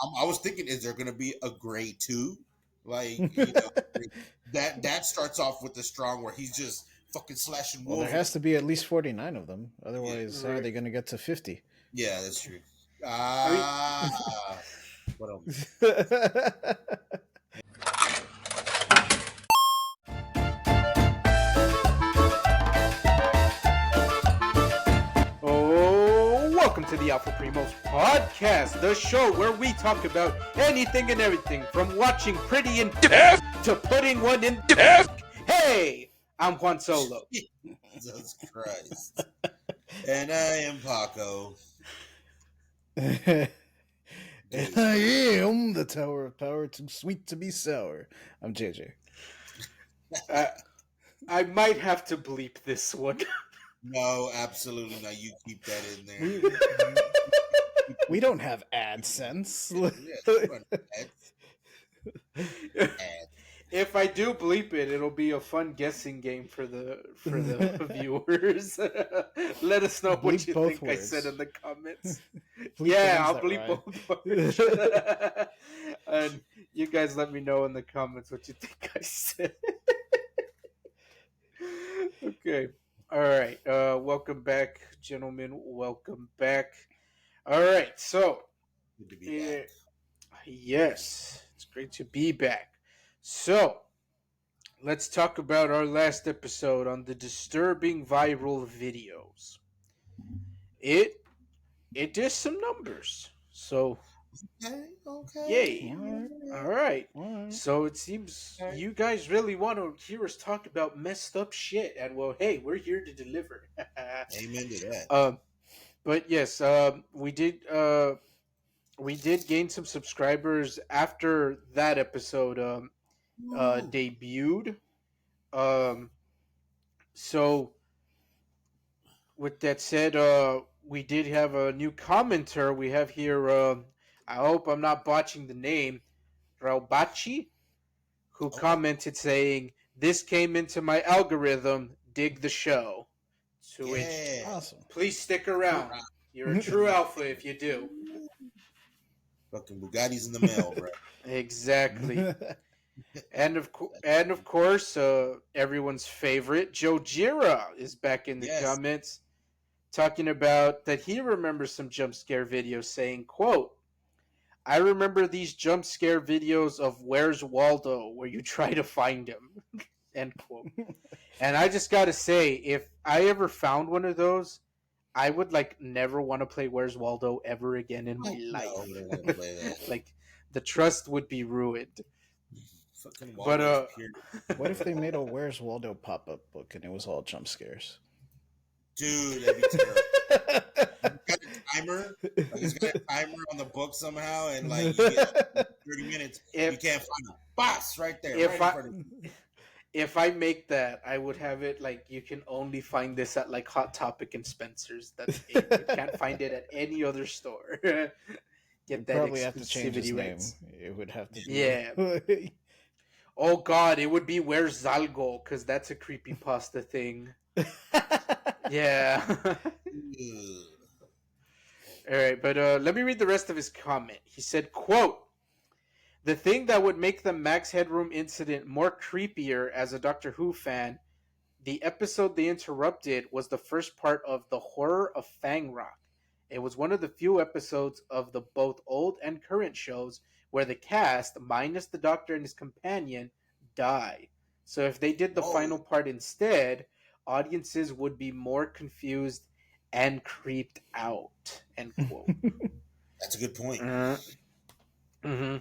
I was thinking, is there going to be a Gray 2? Like, that starts off with the strong where he's just fucking slashing Well, there wolves. has to be at least 49 of them. Otherwise, how are Right. they going to get to 50? Yeah, that's true. What else? Welcome to the Alpha Primos podcast, the show where we talk about anything and everything from watching Pretty in to putting one in Hey, I'm Juan Solo. Jesus Christ. And I am Paco. And I am the Tower of Power, too sweet to be sour. I'm JJ. I might have to bleep this one. No, absolutely not. You keep that in there. We don't have AdSense. If I do bleep it, it'll be a fun guessing game for the viewers. Let us know what you think words. I said in the comments. Yeah, I'll bleep both words. And you guys let me know in the comments what you think I said. Okay. All right. Welcome back, gentlemen. Welcome back. All right. So, good to be back. Yes, it's great to be back. So, let's talk about our last episode on the disturbing viral videos. It did some numbers. So, okay. Yay. All right. So it seems you guys really want to hear us talk about messed up shit, and well, hey, we're here to deliver. Amen to that. But yes, we did gain some subscribers after that episode debuted. So with that said, we did have a new commenter. We have here, I hope I'm not botching the name, Raubachi, who commented saying, "This came into my algorithm. Dig the show." To which, awesome. Please stick around. You're a true alpha if you do. Fucking Bugatti's in the mail, bro. Exactly. And of course, everyone's favorite, Joe Gira, is back in the comments, talking about that he remembers some jump scare videos, saying, quote, "I remember these jump scare videos of Where's Waldo, where you try to find him," end quote. And I just gotta say, if I ever found one of those, I would never want to play Where's Waldo ever again in my life. No, play that. Like, the trust would be ruined. But what if they made a Where's Waldo pop-up book and it was all jump scares? Dude, that'd be terrible. Got a timer. He's got a timer on the book somehow, and you get 30 minutes. You can't find a boss right there. If I make that, I would have it you can only find this at Hot Topic and Spencer's. That's it. You can't find it at any other store. Get that probably have to change his name. It would have to be. Yeah. Oh God, it would be Where's Zalgo, because that's a creepypasta thing. Yeah. All right, but let me read the rest of his comment. He said, quote, "The thing that would make the Max Headroom incident more creepier as a Doctor Who fan, the episode they interrupted was the first part of The Horror of Fang Rock. It was one of the few episodes of the both old and current shows where the cast, minus the Doctor and his companion, die. So if they did the final part instead, audiences would be more confused and creeped out." End quote. That's a good point. Mm-hmm.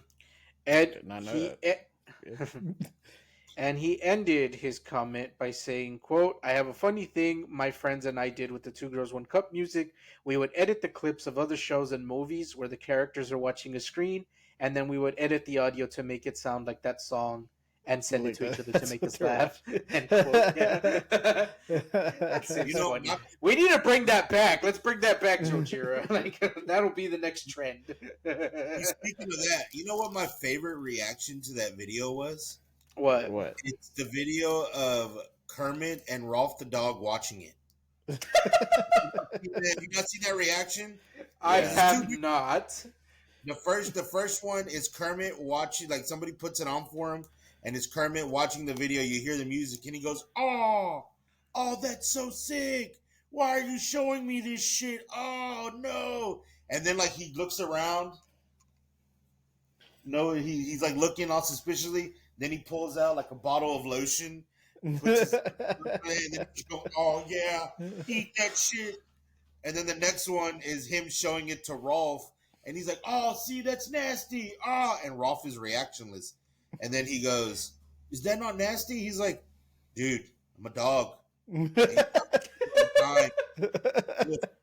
And he ended his comment by saying, quote, "I have a funny thing my friends and I did with the Two Girls One Cup music. We would edit the clips of other shows and movies where the characters are watching a screen, and then we would edit the audio to make it sound like that song and send it to each other to make us laugh." End quote. Yeah. That's funny. We need to bring that back. Let's bring that back, Joe Gira. That'll be the next trend. Speaking of that, you know what my favorite reaction to that video was? What? It's the video of Kermit and Rolf the dog watching it. You not see that reaction? I have not. The first one is Kermit watching, like somebody puts it on for him, and it's Kermit watching the video. You hear the music, and he goes, "Oh, oh, that's so sick. Why are you showing me this shit? Oh no!" And then like he looks around. No, he's like looking all suspiciously. Then he pulls out like a bottle of lotion, puts his and then he goes, "Oh yeah, eat that shit." And then the next one is him showing it to Rolf, and he's like, "Oh, see, that's nasty." Ah, and Rolf is reactionless. And then he goes, "Is that not nasty?" He's like, "Dude, I'm a dog. Fine."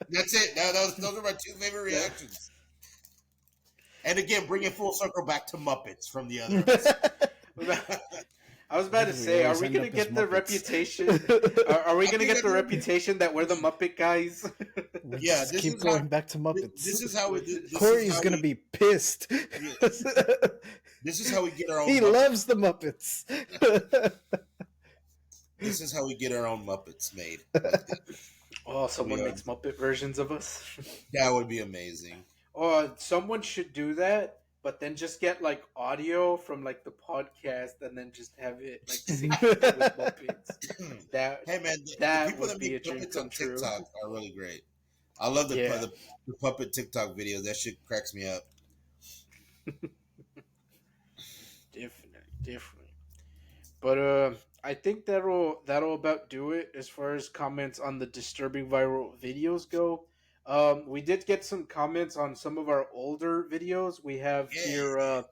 That's it. Those are my two favorite reactions. And again, bring it full circle back to Muppets from the other episode. I was about to say, are we gonna get the reputation? Are we gonna get the reputation that we're the Muppet guys? Yeah, just keep going back to Muppets. This is how Corey's gonna be pissed. This is how we get our own. He loves the Muppets. This is how we get our own Muppets made. Oh, someone makes Muppet versions of us. That would be amazing. Oh, someone should do that, but then just get like audio from like the podcast, and then just have it like synced with Muppets. Hey man, the people that make Muppets on TikTok are really great. I love the puppet TikTok videos. That shit cracks me up. Definitely. But I think that'll about do it as far as comments on the disturbing viral videos go. We did get some comments on some of our older videos. We have here.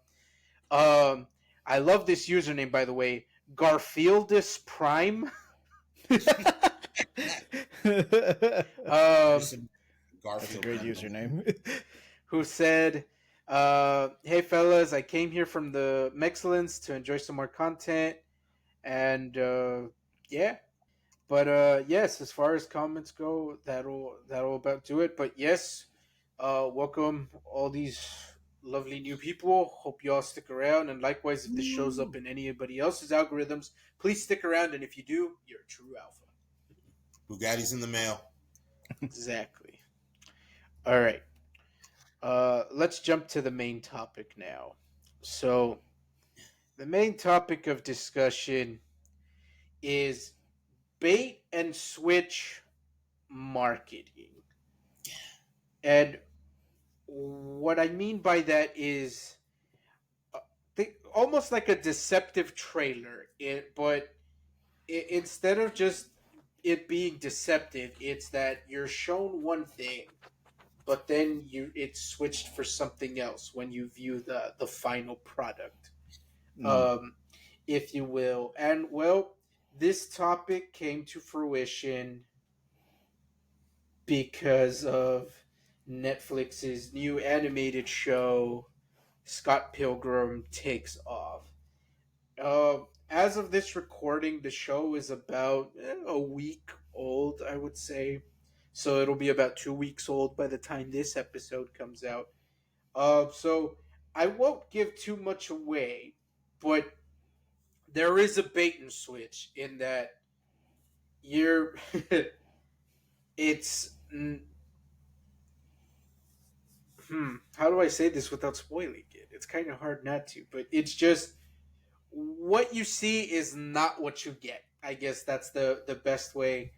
I love this username, by the way, Garfieldus Prime. That's a great username. Who said, "Hey fellas, I came here from the Mexcellence to enjoy some more content, and yeah." But yes, as far as comments go, that'll about do it. But yes, welcome all these lovely new people. Hope you all stick around, and likewise, if this shows up in anybody else's algorithms, please stick around. And if you do, you're a true alpha. Bugatti's in the mail. Exactly. All right. Let's jump to the main topic now. So, the main topic of discussion is bait and switch marketing. And what I mean by that is almost like a deceptive trailer. Instead of just it being deceptive, it's that you're shown one thing, but then it's switched for something else when you view the final product, if you will. And well, this topic came to fruition because of Netflix's new animated show, Scott Pilgrim Takes Off. As of this recording, the show is about a week old, I would say. So it'll be about 2 weeks old by the time this episode comes out. So I won't give too much away, but there is a bait and switch in that you're it's how do I say this without spoiling it? It's kind of hard not to, but it's just what you see is not what you get. I guess that's the best way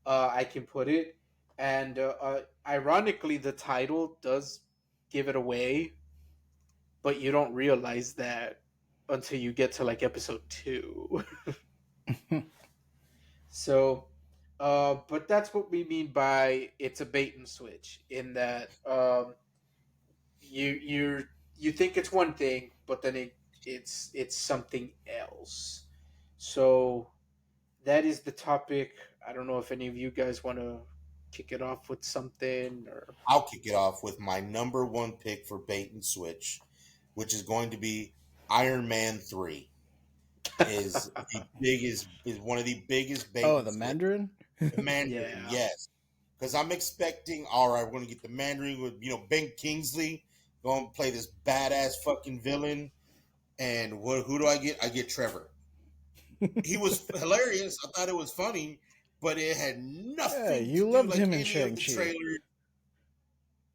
I can put it. And ironically, the title does give it away, but you don't realize that until you get to like episode 2. So, but that's what we mean by it's a bait and switch. In that you think it's one thing, but then it's something else. So that is the topic. I don't know if any of you guys want to kick it off with something, or I'll kick it off with my number one pick for bait and switch, which is going to be Iron Man 3. Is one of the biggest bait. Oh, the Mandarin? The Mandarin, yes. Because I'm expecting, all right, we're going to get the Mandarin with, Ben Kingsley going to play this badass fucking villain. And who do I get? I get Trevor. He was hilarious. I thought it was funny, but it had nothing. Yeah, you loved him in Shang-Chi.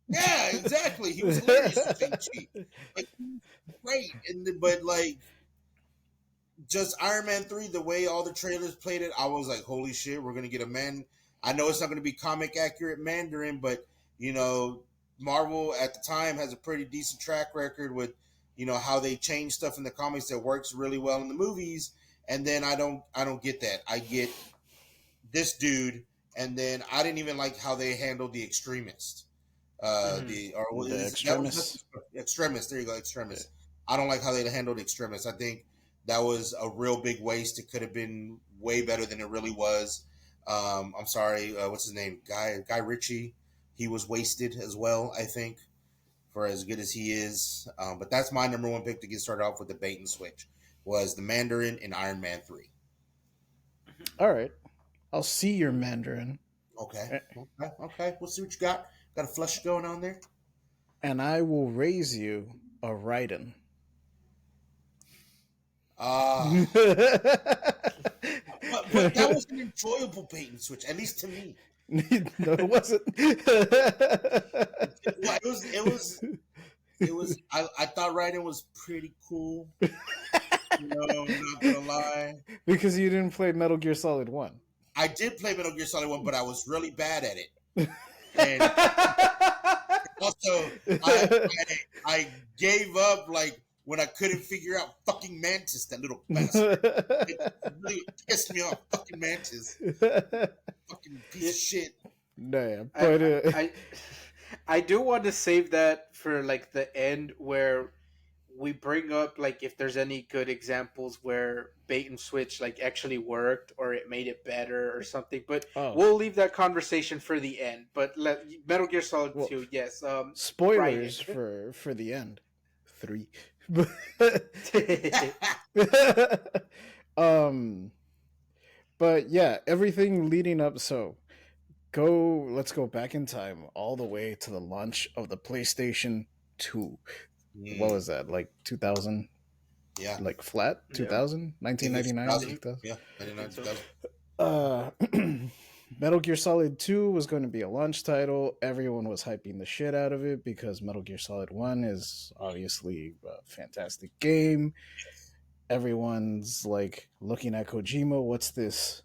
Yeah, exactly. He was hilarious in Shang-Chi. Like, he was great. But like, just Iron Man 3, the way all the trailers played it, I was like, holy shit, we're gonna get a man. I know it's not gonna be comic accurate Mandarin, but you know, Marvel at the time has a pretty decent track record with, you know, how they change stuff in the comics that works really well in the movies. And then I don't get that. I get this dude, and then I didn't even like how they handled the extremist. Mhm. The or what The is that was extremists. extremist. There you go, Yeah. extremist. I don't like how they handled extremists. I think that was a real big waste. It could have been way better than it really was. I'm sorry, what's his name? Guy Ritchie. He was wasted as well. I think for as good as he is. But that's my number one pick to get started off with the bait and switch was the Mandarin in Iron Man 3. All right. I'll see your Mandarin, Okay, okay. We'll see what you got. Got a flush going on there. and I will raise you a Raiden. Ah. No, But that was an enjoyable bait and switch, at least to me. it wasn't. Well, it was. I thought Raiden was pretty cool. I'm not gonna lie. Because you didn't play Metal Gear Solid 1. I did play Metal Gear Solid 1, but I was really bad at it. And also, I gave up like when I couldn't figure out fucking Mantis, that little bastard. It really pissed me off. Fucking Mantis. Fucking piece of shit. Damn. But, I do want to save that for like the end where we bring up like if there's any good examples where bait and switch like actually worked or it made it better or something. But we'll leave that conversation for the end. But Metal Gear Solid 2, yes. Spoilers for the end. 3. But yeah, everything leading up. So let's go back in time all the way to the launch of the PlayStation 2. What was that, like 2000? Yeah, like flat 2000, 1999. 2000? Yeah, 2000. Metal Gear Solid 2 was going to be a launch title. Everyone was hyping the shit out of it because Metal Gear Solid 1 is obviously a fantastic game. Everyone's like looking at Kojima, what's this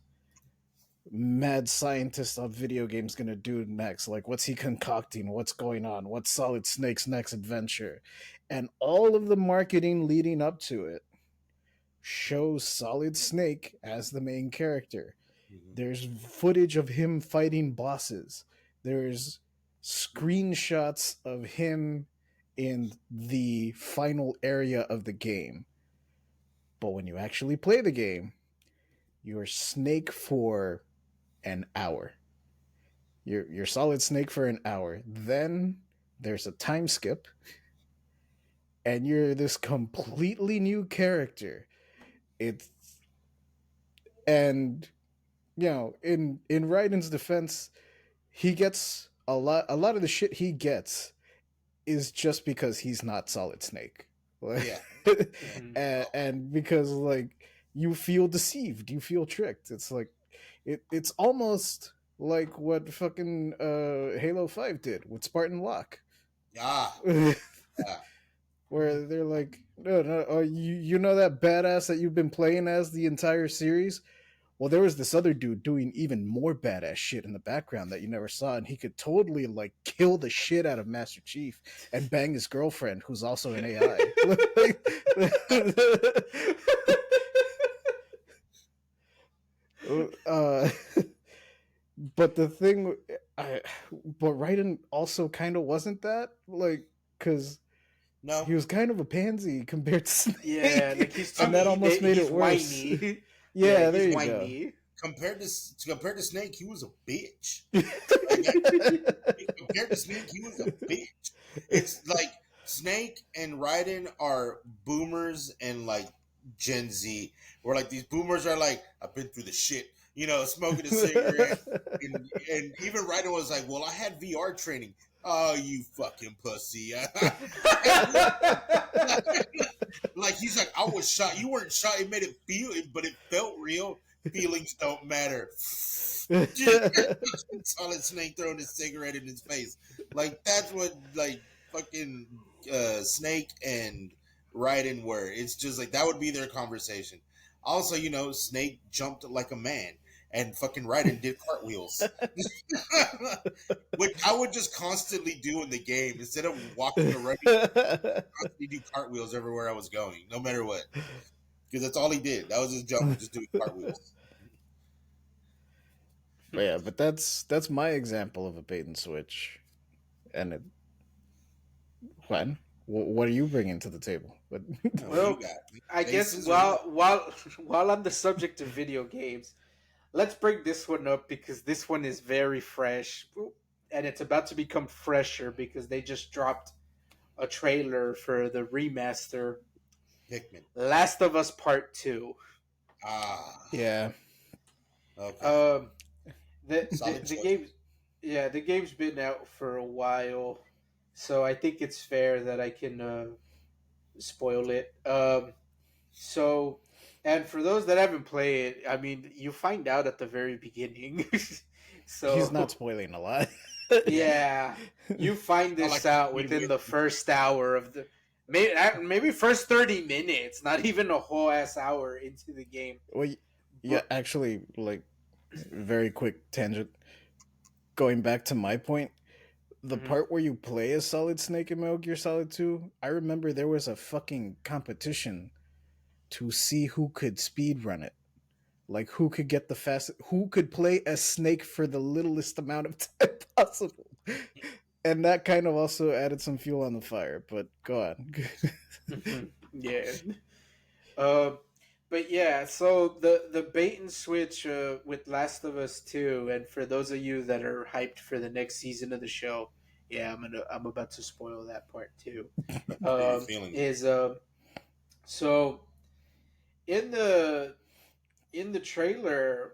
mad scientist of video games gonna do next? Like, what's he concocting? What's going on? What's Solid Snake's next adventure? And all of the marketing leading up to it shows Solid Snake as the main character. There's footage of him fighting bosses. There's screenshots of him in the final area of the game. But when you actually play the game, you're Snake for an hour. You're Solid Snake for an hour. Then there's a time skip, and you're this completely new character. And in Raiden's defense, he gets a lot of the shit he gets is just because he's not Solid Snake. Yeah. and because like you feel deceived, you feel tricked. It's like it's almost like what fucking Halo 5 did with Spartan Locke. Yeah. Where they're like, no, you know that badass that you've been playing as the entire series? Well, there was this other dude doing even more badass shit in the background that you never saw, and he could totally like kill the shit out of Master Chief and bang his girlfriend, who's also an AI. But the thing, but Raiden also kind of wasn't that, like, because no, he was kind of a pansy compared to Snake. Yeah, like and that almost made it worse. Whiny. Yeah, there you go. Compared to Snake, he was a bitch. Compared to Snake, he was a bitch. It's like Snake and Raiden are boomers and like Gen Z, where like these boomers are like, I've been through the shit, smoking a cigarette, and even Raiden was like, well, I had VR training. Oh, you fucking pussy. Like, he's like, I was shot. You weren't shot. It made it feel, but it felt real. Feelings don't matter. Solid Snake throwing his cigarette in his face. Like that's what like fucking Snake and Raiden were. It's just like that would be their conversation. Also, Snake jumped like a man and fucking Raiden did cartwheels. Which I would just constantly do in the game instead of walking or running. Constantly do cartwheels everywhere I was going, no matter what. Because that's all he did. That was his jump, was just doing cartwheels. Yeah, but that's my example of a bait and switch. And Juan, what are you bringing to the table? Well, I guess while on the subject of video games, let's bring this one up because this one is very fresh, and it's about to become fresher because they just dropped a trailer for the remaster, Pikmin. Last of Us Part 2. Yeah. Okay. The game, yeah, the game's been out for a while, so I think it's fair that I can spoil it. So, and for those that haven't played it, I mean, you find out at the very beginning. So he's not spoiling a lot. Yeah, you find this out within the first hour of the maybe first 30 minutes, not even a whole ass hour into the game. Well, yeah, actually, like, very quick tangent. Going back to my point, the part where you play as Solid Snake in Metal Gear Solid 2, I remember there was a fucking competition to see who could speed run it. Like, who could get the fastest, who could play as Snake for the littlest amount of time possible. And that kind of also added some fuel on the fire, but go on. Yeah. But yeah, so the bait and switch with Last of Us 2, and for those of you that are hyped for the next season of the show, yeah, I'm about to spoil that part too. So in the trailer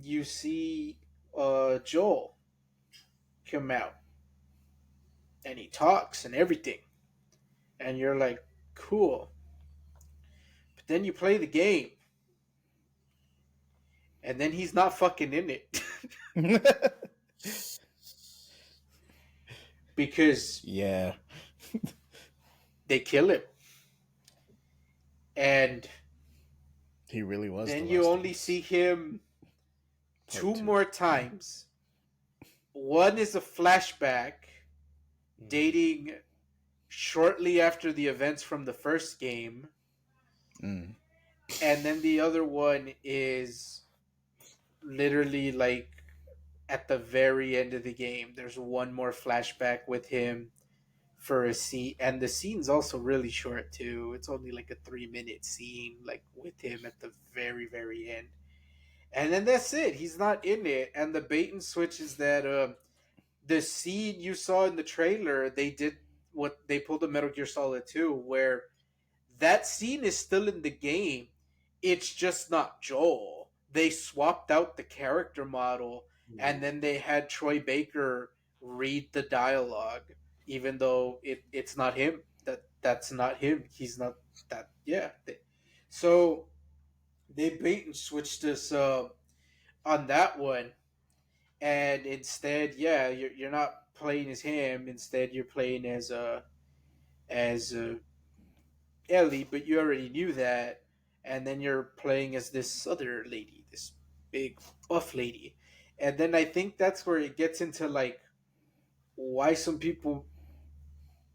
you see Joel come out and he talks and everything, and you're like, cool. But then you play the game, and then he's not fucking in it. Because yeah, they kill him, and he really was. Then you only see him two more times. One is a flashback dating shortly after the events from the first game. And then the other one is literally like at the very end of the game. There's one more flashback with him for a scene, and the scene's also really short too. It's only like a 3-minute scene, like with him at the very, very end. And then that's it. He's not in it. And the bait and switch is that the scene you saw in the trailer, they pulled a Metal Gear Solid 2, where that scene is still in the game. It's just not Joel. They swapped out the character model, and then they had Troy Baker read the dialogue, even though it's not him. That's not him. He's not that. Yeah. So they bait and switched us on that one, and instead, yeah, you're not playing as him. Instead, you're playing as Ellie, but you already knew that, and then you're playing as this other lady, this big buff lady, and then I think that's where it gets into like why some people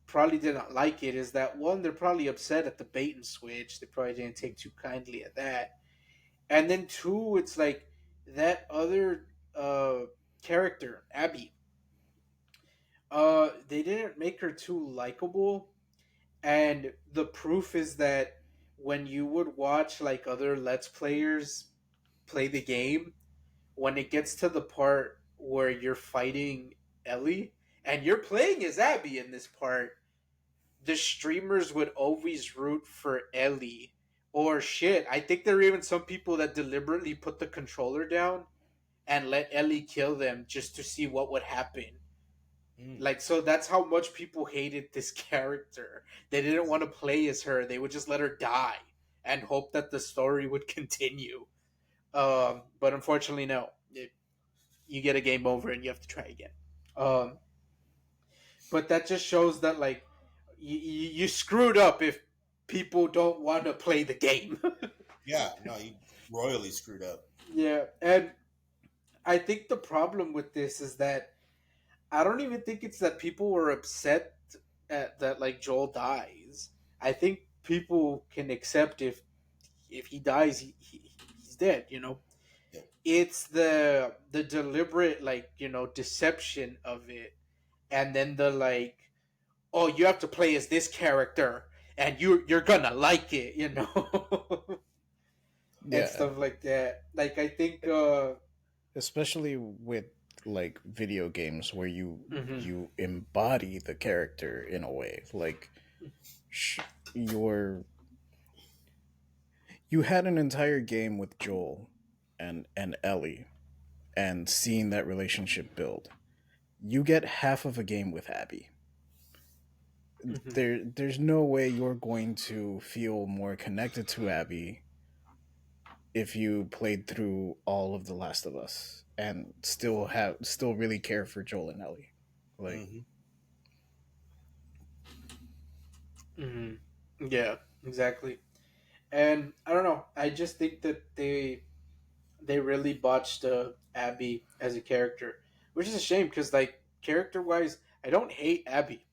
probably did not like it. Is that one, they're probably upset at the bait and switch. They probably didn't take too kindly at that. And then two, it's like that other character, Abby. They didn't make her too likable, and the proof is that when you would watch like other Let's Players play the game, when it gets to the part where you're fighting Ellie and you're playing as Abby in this part, the streamers would always root for Ellie. Or shit, I think there are even some people that deliberately put the controller down and let Ellie kill them just to see what would happen. Like, so that's how much people hated this character. They didn't want to play as her. They would just let her die and hope that the story would continue. But unfortunately, no. You get a game over and you have to try again. Um, but that just shows that like you screwed up if people don't want to play the game. Yeah, no, you royally screwed up. Yeah, and I think the problem with this is that I don't even think it's that people were upset at that like Joel dies. I think people can accept if he dies, he's dead. You know, Yeah. it's the deliberate like deception of it, and then the like, oh, you have to play as this character, and you're gonna like it, and Yeah, stuff like that. Like I think, especially with like video games where mhm. you embody the character in a way. Like sh- your you had an entire game with Joel and Ellie and seeing that relationship build. You get half of a game with Abby. Mhm. There's no way you're going to feel more connected to Abby if you played through all of The Last of Us and still really care for Joel and Ellie. Like Hmm. Mhm. Yeah, exactly. And I don't know. I just think that they really botched Abby as a character, which is a shame because like character wise, I don't hate Abby.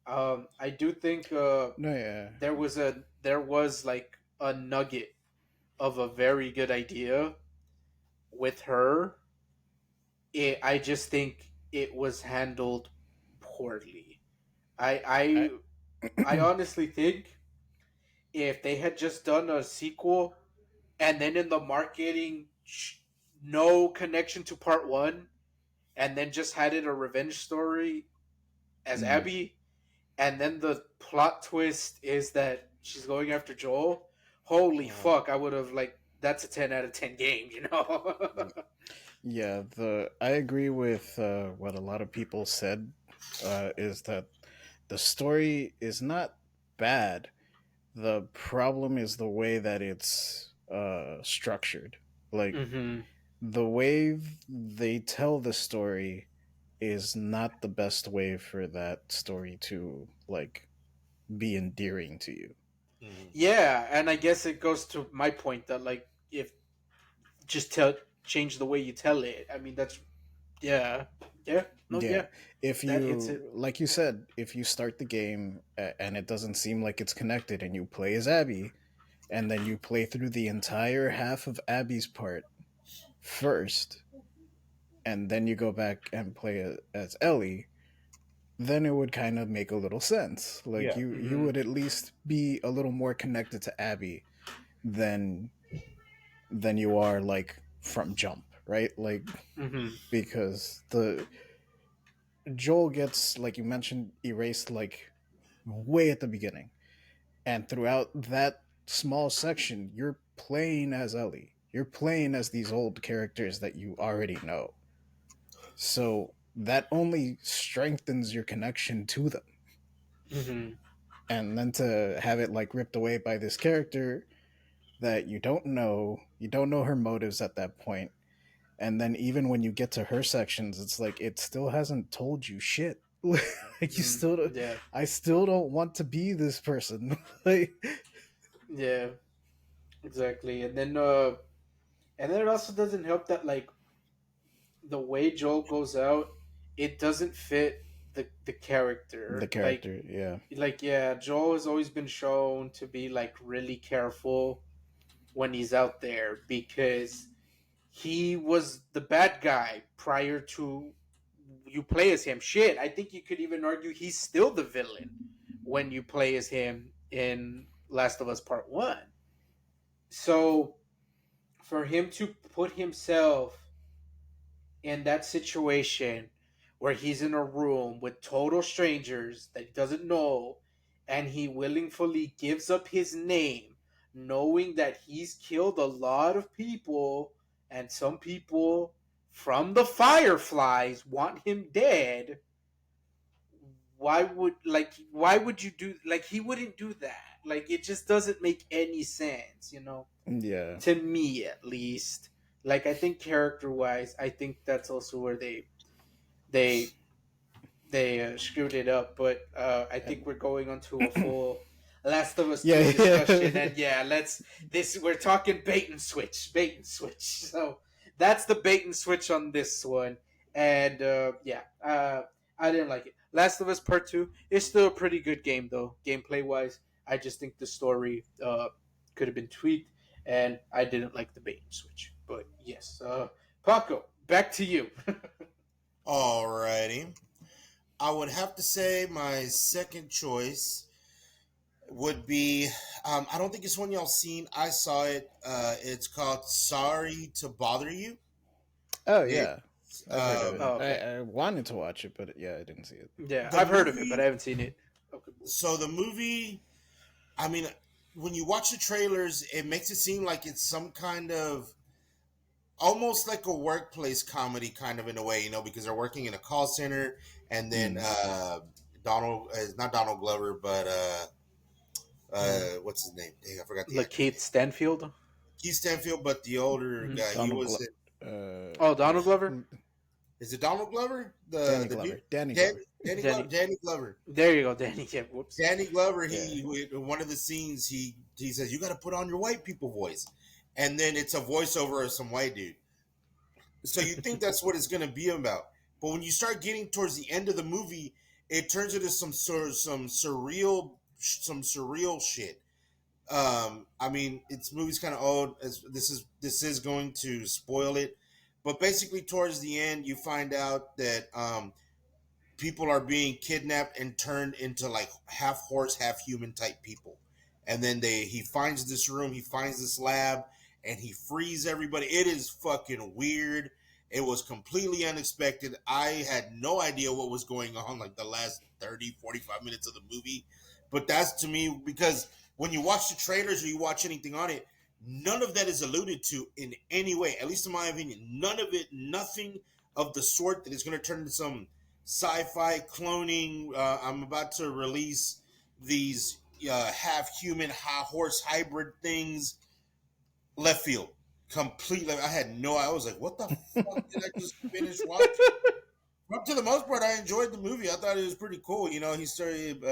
I do think no, yeah. there was like a nugget of a very good idea with her. I just think it was handled poorly. I I honestly think if they had just done a sequel and then in the marketing no connection to part 1 and then just had it a revenge story as mm, Abby, and then the plot twist is that she's going after Joel. Holy Uh, fuck! I would have like that's a 10 out of 10 game, you know. yeah, the I agree with what a lot of people said is that the story is not bad. The problem is the way that it's structured. Like Mm-hmm. the way they tell the story is not the best way for that story to like be endearing to you. mhm. Yeah, and I guess it goes to my point that like if just tell change the way you tell it. I mean that's yeah, yeah, no, Yeah, yeah, if that hits you it. like you said, if you start the game and it doesn't seem like it's connected and you play as Abby and then you play through the entire half of Abby's part first and then you go back and play as Ellie, then it would kind of make a little sense. Like Yeah. you Mm-hmm. would at least be a little more connected to Abby than you are like from jump, right? Like Mm-hmm. because the Joel gets, like you mentioned, erased like way at the beginning, and throughout that small section, you're playing as Ellie. You're playing as these old characters that you already know. So that only strengthens your connection to them. Mm-hmm. And then to have it like ripped away by this character that you don't know her motives at that point. And then even when you get to her sections, it's like it still hasn't told you shit. Like you Mm-hmm. still don't, Yeah, I still don't want to be this person. Like yeah, exactly. And then it also doesn't help that like the way Joel goes out, it doesn't fit the the character. character, yeah. Yeah, Joel has always been shown to be like really careful when he's out there because he was the bad guy prior to you play as him. Shit, I think you could even argue he's still the villain when you play as him in Last of Us Part 1. So for him to put himself in that situation where he's in a room with total strangers that he doesn't know and he willingly gives up his name knowing that he's killed a lot of people and some people from the Fireflies want him dead. Why would you do like he wouldn't do that? Like it just doesn't make any sense, Yeah. to me at least. Like I think character wise, I think that's also where they screwed it up. But I think we're going on to a full Last of Us Yeah, 2 discussion, yeah. and yeah, let's this we're talking bait and switch. So that's the bait and switch on this one, and I didn't like it. Last of Us Part 2 is still a pretty good game though, gameplay wise. I just think the story could have been tweaked, and I didn't like the bait and switch. But yes, Paco, back to you. Alrighty. I would have to say my second choice would be I don't think it's one y'all seen. I saw it. It's called Sorry to Bother You. Oh It's yeah, I've heard of it. Oh, okay. I wanted to watch it, but yeah, I didn't see it. Yeah, the I've heard of it, but I movie. haven't seen it. Okay. So the movie, I mean, when you watch the trailers, it makes it seem like it's some kind of almost like a workplace comedy, kind of in a way, because they're working in a call center, and then Mm. Donald is not Donald Glover, but what's his name? Dang, I forgot the actor's Lakeith name. Stanfield. Keith Stanfield, but the older Mhm. guy. He Donald was. Glover. Oh, Yeah. Donald Glover. Is it Donald Glover? Danny The Glover. dude, Danny Glover. Danny Glover. There you go, Danny. Yeah, whoops. Danny Glover. Yeah. In one of the scenes, he says, "You got to put on your white people voice," and then it's a voiceover of some white dude. So you think that's what it's going to be about, but when you start getting towards the end of the movie, it turns into some surreal shit. I mean, it's movie's kind of old. This is going to spoil it, but basically towards the end, you find out that people are being kidnapped and turned into like half horse, half human type people. And then he finds this room, he finds this lab, and he frees everybody. It is fucking weird. It was completely unexpected. I had no idea what was going on like the last 30, 45 minutes of the movie. But that's to me because when you watch the trailers or you watch anything on it, none of that is alluded to in any way. At least in my opinion, none of it, nothing of the sort that is going to turn into some sci-fi cloning. I'm about to release these half human, half horse hybrid things. Left field, completely. I had no. I was like, "What the fuck did I just finish watching?" Up to the most part, I enjoyed the movie. I thought it was pretty cool. He started,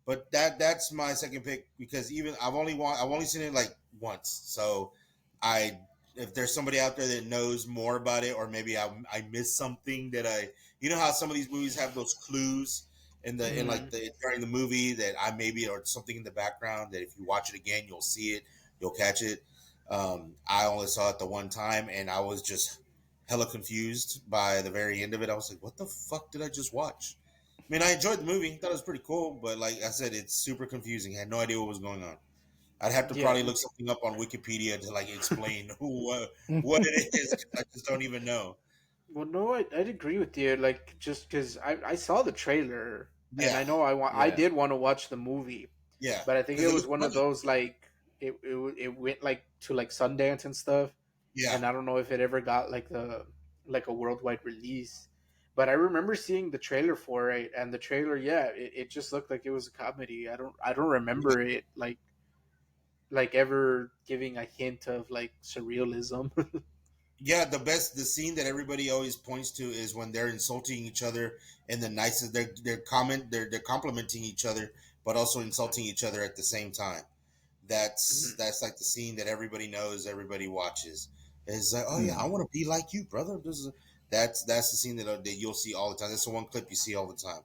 but that's my second pick because even I've only seen it like once. So I if there's somebody out there that knows more about it, or maybe I missed something that how some of these movies have those clues in like Mhm. the during the movie that I maybe or something in the background that if you watch it again you'll see it, you'll catch it. I only saw it the one time, and I was just hella confused by the very end of it. I was like, "What the fuck did I just watch?" I mean, I enjoyed the movie; thought it was pretty cool, but like I said, it's super confusing. I had no idea what was going on. I'd have to Yeah. probably look something up on Wikipedia to like explain what it is. 'Cause I just don't even know. Well, no, I'd agree with you. Like, just because I saw the trailer, and Yeah, I know I Yeah. did want to watch the movie, yeah, but I think because it it was looked one of funny. those like it went like to like Sundance and stuff, Yeah, and I don't know if it ever got like a worldwide release. But I remember seeing the trailer for it, and the trailer, yeah, it just looked like it was a comedy. I don't remember it like ever giving a hint of like surrealism. yeah. The scene that everybody always points to is when they're insulting each other in the nicest. They're complimenting each other, but also insulting each other at the same time. That's like the scene that everybody knows, everybody watches. It's like, oh yeah, I Mm. want to be like you, brother. That's the scene that you'll see all the time. That's the one clip you see all the time.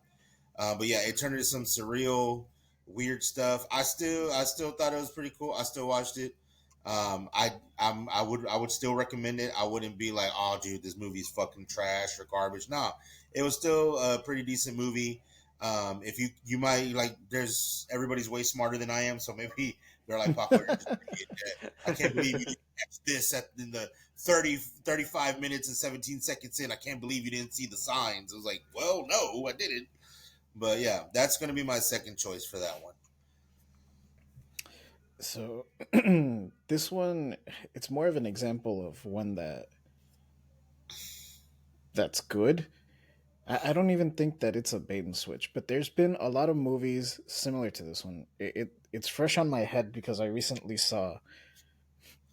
But yeah, it turned into some surreal, weird stuff. I still thought it was pretty cool. I still watched it. I would still recommend it. I wouldn't be like, oh, dude, this movie's fucking trash or garbage. Nah, it was still a pretty decent movie. If you might like, there's everybody's way smarter than I am, so maybe they're like, Papa, you're just an idiot. I can't believe you didn't catch this in the 35 minutes and 17 seconds in. I can't believe you didn't see the signs. I was like, well, no, I didn't. But yeah, that's going to be my second choice for that one. So this one, it's more of an example of one that's good. I don't even think that it's a bait and switch, but there's been a lot of movies similar to this one. It's fresh on my head because I recently saw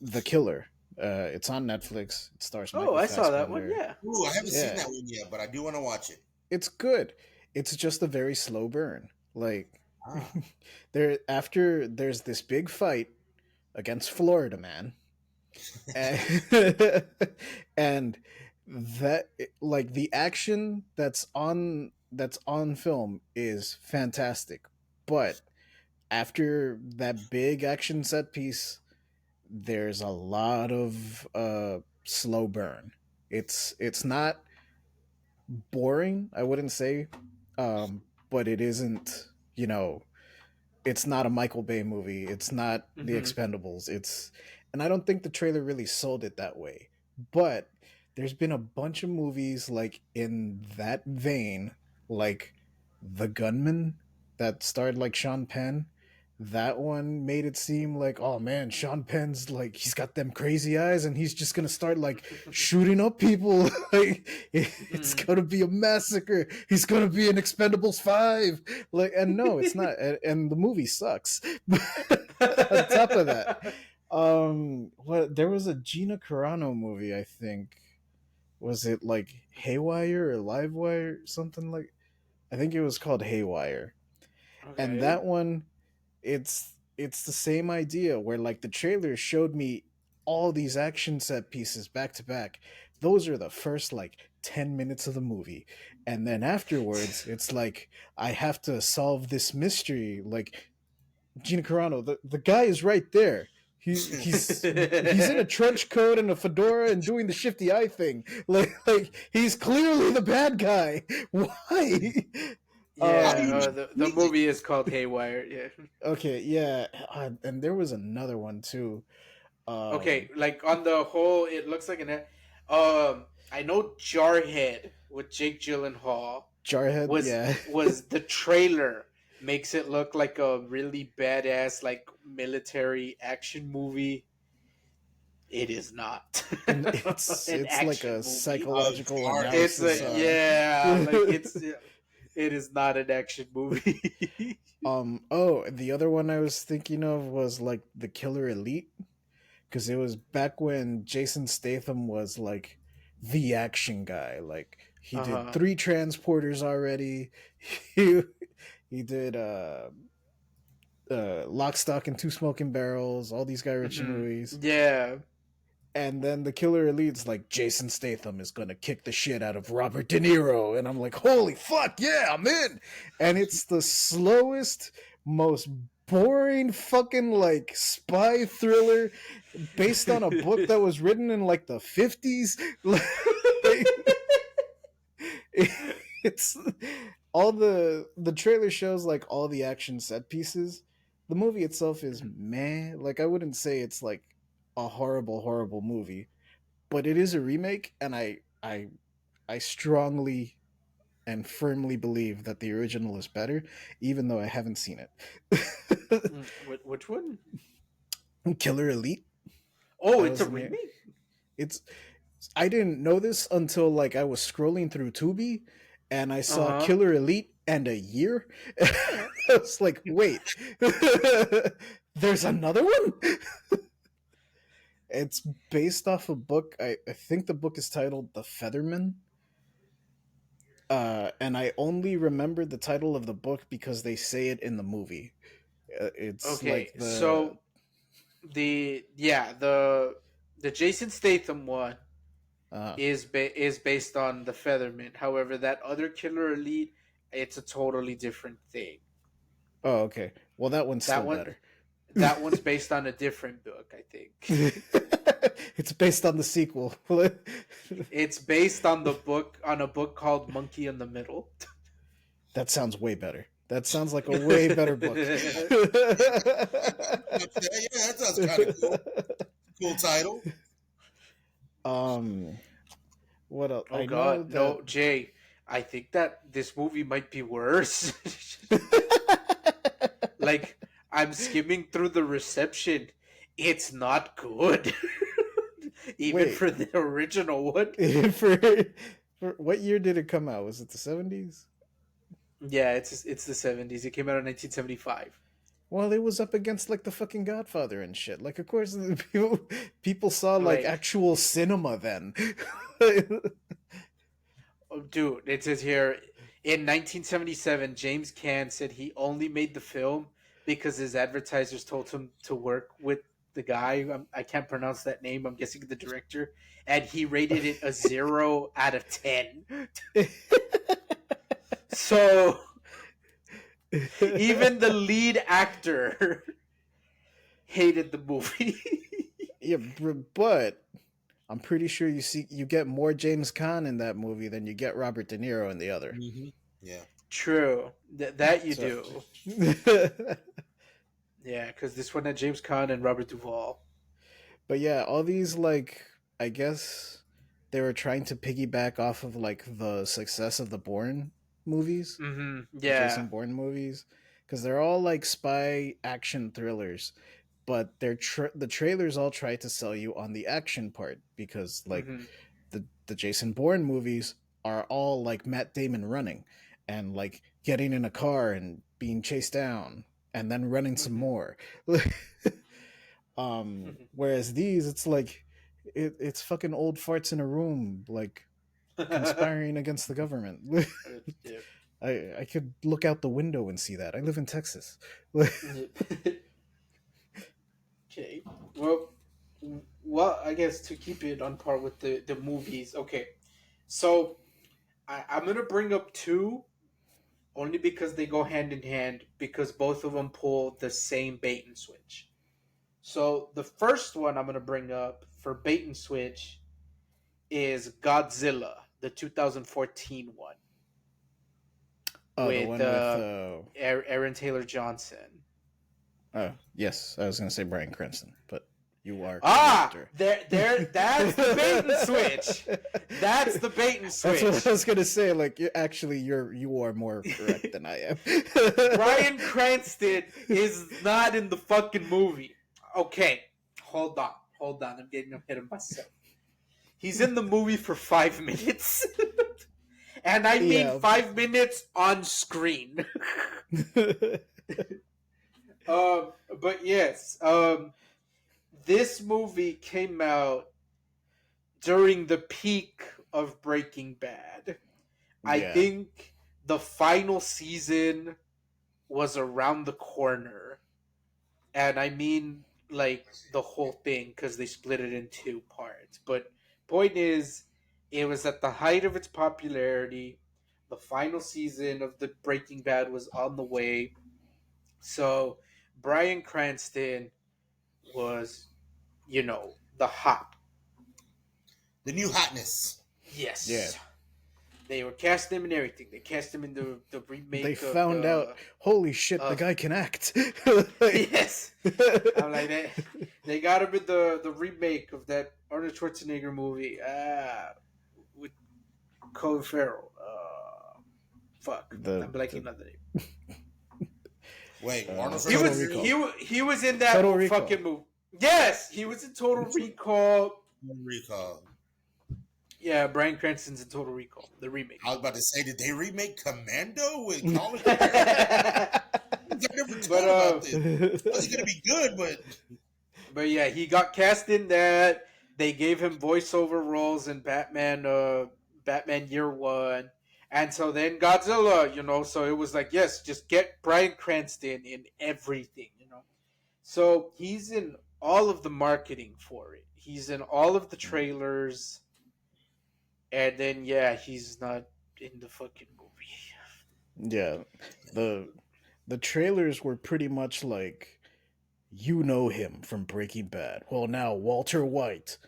The Killer, It's on Netflix. It stars Oh, Michael I saw that one. Fassbender. Yeah. Ooh, I haven't seen Yeah, that one yet, but I do want to watch it. it's good. It's just a very slow burn. Like Ah, there's this big fight against Florida Man, and, and that like the action that's on film is fantastic, but after that big action set piece, there's a lot of slow burn. It's not boring, I wouldn't say, but it isn't. It's not a Michael Bay movie. It's not The Mm-hmm. Expendables. And I don't think the trailer really sold it that way. But there's been a bunch of movies like in that vein, like The Gunman that starred like Sean Penn. That one made it seem like, oh man, Sean Penn's like he's got them crazy eyes and he's just gonna start like shooting up people. Like it's Mm. gonna be a massacre. He's gonna be an Expendables 5. Like, and no, it's not. And the movie sucks. On top of that, what there was a Gina Carano movie, I think. Was it like Haywire or Livewire, something like? I think it was called Haywire, and Okay. that one, it's the same idea where like the trailer showed me all these action set pieces back to back. Those are the first like 10 minutes of the movie, and then afterwards it's like I have to solve this mystery. Like Gina Carano, the guy is right there. He's in a trench coat and a fedora and doing the shifty eye thing. Like he's clearly the bad guy. Why? how do Yeah. you Um, The movie is called Haywire. Yeah. okay, yeah, and there was another one too. Okay. Um, Like on the whole, it looks like an. I know Jarhead with Jake Gyllenhaal Jarhead, was yeah. was the trailer makes it look like a really badass like military action movie. It is not And it's an it's like action a movie. psychological Hard. It's analysis a on. yeah, like it is not an action movie. Oh, the other one I was thinking of was like the Killer Elite, because it was back when Jason Statham was like the action guy. Like he did Uh-huh. 3 transporters already. He he did Lock, Stock, and Two Smoking Barrels. All these Guy Ritchie Hmm. movies. Yeah. And then the Killer Elite's like Jason Statham is gonna kick the shit out of Robert De Niro, and I'm like, holy fuck, yeah, I'm in. And it's the slowest, most boring fucking like spy thriller based on a book that was written in like the 50s. Like, it's all the trailer shows like all the action set pieces. The movie itself is meh. Like I wouldn't say it's like a horrible movie, but it is a remake, and I strongly and firmly believe that the original is better, even though I haven't seen it. Which one? Killer Elite. Oh, That it's was a the name. remake. It's I didn't know this until like I was scrolling through Tubi, and I Uh saw huh. Killer Elite and a year. I was like, wait, there's another one. It's based off a book. I think the book is titled The Featherman. And I only remember the title of the book because they say it in the movie. It's Okay, like the so the Jason Statham one uh is based on the Featherman. However, that other Killer Elite, it's a totally different thing. oh, okay. Well, that one's That still one better. that one's based on a different book, I think. It's based on the sequel. It's based on a book called Monkey in the Middle. That sounds way better. That sounds like a way better book. Yeah, that sounds kind of cool. Cool title. um, what else? Oh I know God, that. no, Jay. I think that this movie might be worse. Like I'm skimming through the reception. It's not good. Even Wait, for the original one. for, for what year did it come out? Was it the 70s? Yeah, it's the 70s. It came out in 1975. Well, it was up against like the fucking Godfather and shit. Like, of course, people saw like Wait, actual cinema then. oh, dude, it says here in 1977, James Caan said he only made the film because his advertisers told him to work with the guy. I can't pronounce that name. I'm guessing the director, and he rated it a 0 out of 10. So even the lead actor hated the movie. Yeah, but I'm pretty sure you get more James Caan in that movie than you get Robert De Niro in the other. Mm-hmm. Yeah. True, that you So- do. Yeah, because this one had James Caan and Robert Duvall. But yeah, all these like I guess they were trying to piggyback off of like the success of the Bourne movies, Mm-hmm. the Jason Yeah. Bourne movies, because they're all like spy action thrillers. But the trailers all try to sell you on the action part because like Mm-hmm. the Jason Bourne movies are all like Matt Damon running and like getting in a car and being chased down and then running some Mhm. more. Whereas these, it's like it's fucking old farts in a room, like conspiring against the government. Yeah. I could look out the window and see that. I live in Texas. Okay. Well, I guess to keep it on par with the movies. Okay. So I'm gonna bring up two only because they go hand in hand because both of them pull the same bait and switch. So the first one I'm gonna bring up for bait and switch is Godzilla, the 2014 one Oh, the with one with Aaron Taylor Johnson. oh yes, I was gonna say Bryan Cranston, but you are Ah, correct. there. That's the bait and switch. That's the bait and switch. That's what I was gonna say. Like, you are more correct than I am. Bryan Cranston is not in the fucking movie. Okay, hold on. I'm getting ahead of myself. He's in the movie for 5 minutes, and I mean Yeah. 5 minutes on screen. But yes, this movie came out during the peak of Breaking Bad. I Yeah. think the final season was around the corner. And I mean, like, the whole thing, because they split it in two parts. But point is, it was at the height of its popularity. The final season of the Breaking Bad was on the way. So Bryan Cranston was, the hot. The new hotness. Yes. Yeah. They were casting him and everything. They cast him in the remake. They of found out, holy shit, the guy can act. Yes. I'm like that. They got him in the remake of that Arnold Schwarzenegger movie with Colin Farrell. Fuck. I'm blanking on the name. Wait, Arnold He was Schwarzenegger. he was in that Total Recall. fucking movie. Yes, he was in Total Recall. Recall. Yeah, Bryan Cranston's in Total Recall, the remake. I was about to say, did they remake Commando with Colin Farrell? I never thought about this. Was it gonna be good? But yeah, he got cast in that. They gave him voiceover roles in Batman Year One, and so then Godzilla. So it was like, yes, just get Bryan Cranston in everything. So he's in all of the marketing for it. He's in all of the trailers, and then yeah, he's not in the fucking movie. Yeah, the trailers were pretty much like, you know him from Breaking Bad. Well, now Walter White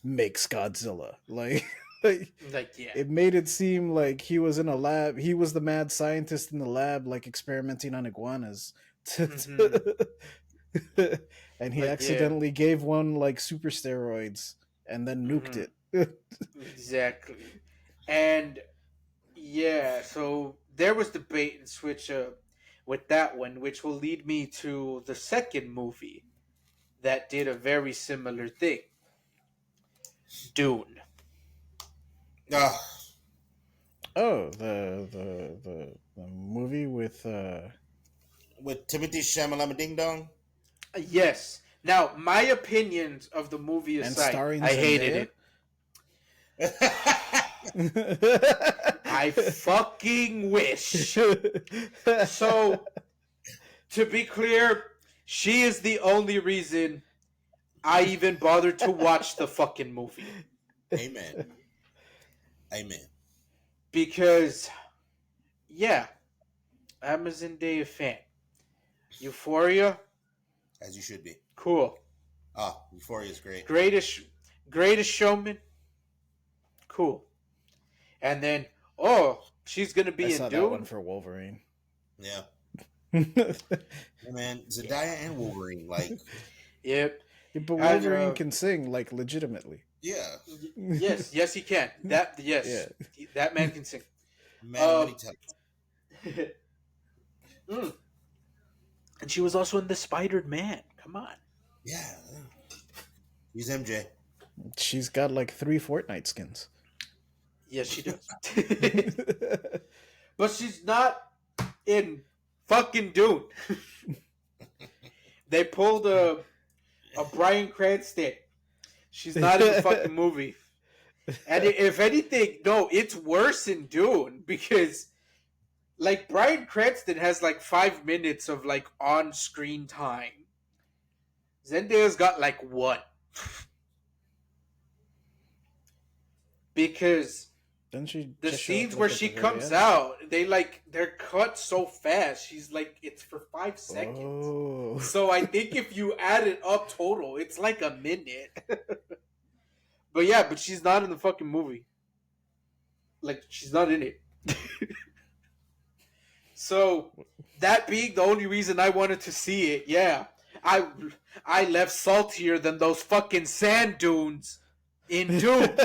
makes Godzilla. Like, Yeah, it made it seem like he was in a lab. He was the mad scientist in the lab, like experimenting on iguanas. And he accidentally gave one like super steroids and then nuked it. Exactly. And yeah, so there was the bait and switch with that one, which will lead me to the second movie that did a very similar thing. Dune. Oh, the movie with with Timothy Chalamet Ding Dong. Yes. Now, my opinions of the movie And aside, starring I hated Zendaya? it. I fucking wish. So, to be clear, she is the only reason I even bothered to watch the fucking movie. Amen. Amen. Because, yeah, I'm a Zendaya fan. Euphoria, As you should be. cool. Euphoria is great. Greatest Showman, cool. And then, she's gonna I be saw in that one Dune. for Wolverine. Yeah. Man, Zendaya and Wolverine, like, Yep. But And, Wolverine can sing, like, legitimately. yeah, Yes, he can. Yeah. That man can sing. man of many talents. Mm. And she was also in The Spider-Man. Come on. Yeah, he's MJ. She's got like 3 Fortnite skins. Yes, she does. But she's not in fucking Dune. They pulled a Bryan Cranston. She's not in the fucking movie. And if anything, no, it's worse in Dune because, like, Bryan Cranston has like 5 minutes of like on-screen time. Zendaya's got like 1. Because Doesn't she the just show scenes up, where like, at she the very comes end? out, they're cut so fast. She's like, it's for 5 seconds. Oh. So I think if you add it up total, it's like a minute. But yeah, but she's not in the fucking movie. Like, she's not in it. So that being the only reason I wanted to see it, yeah, I left saltier than those fucking sand dunes in Dune.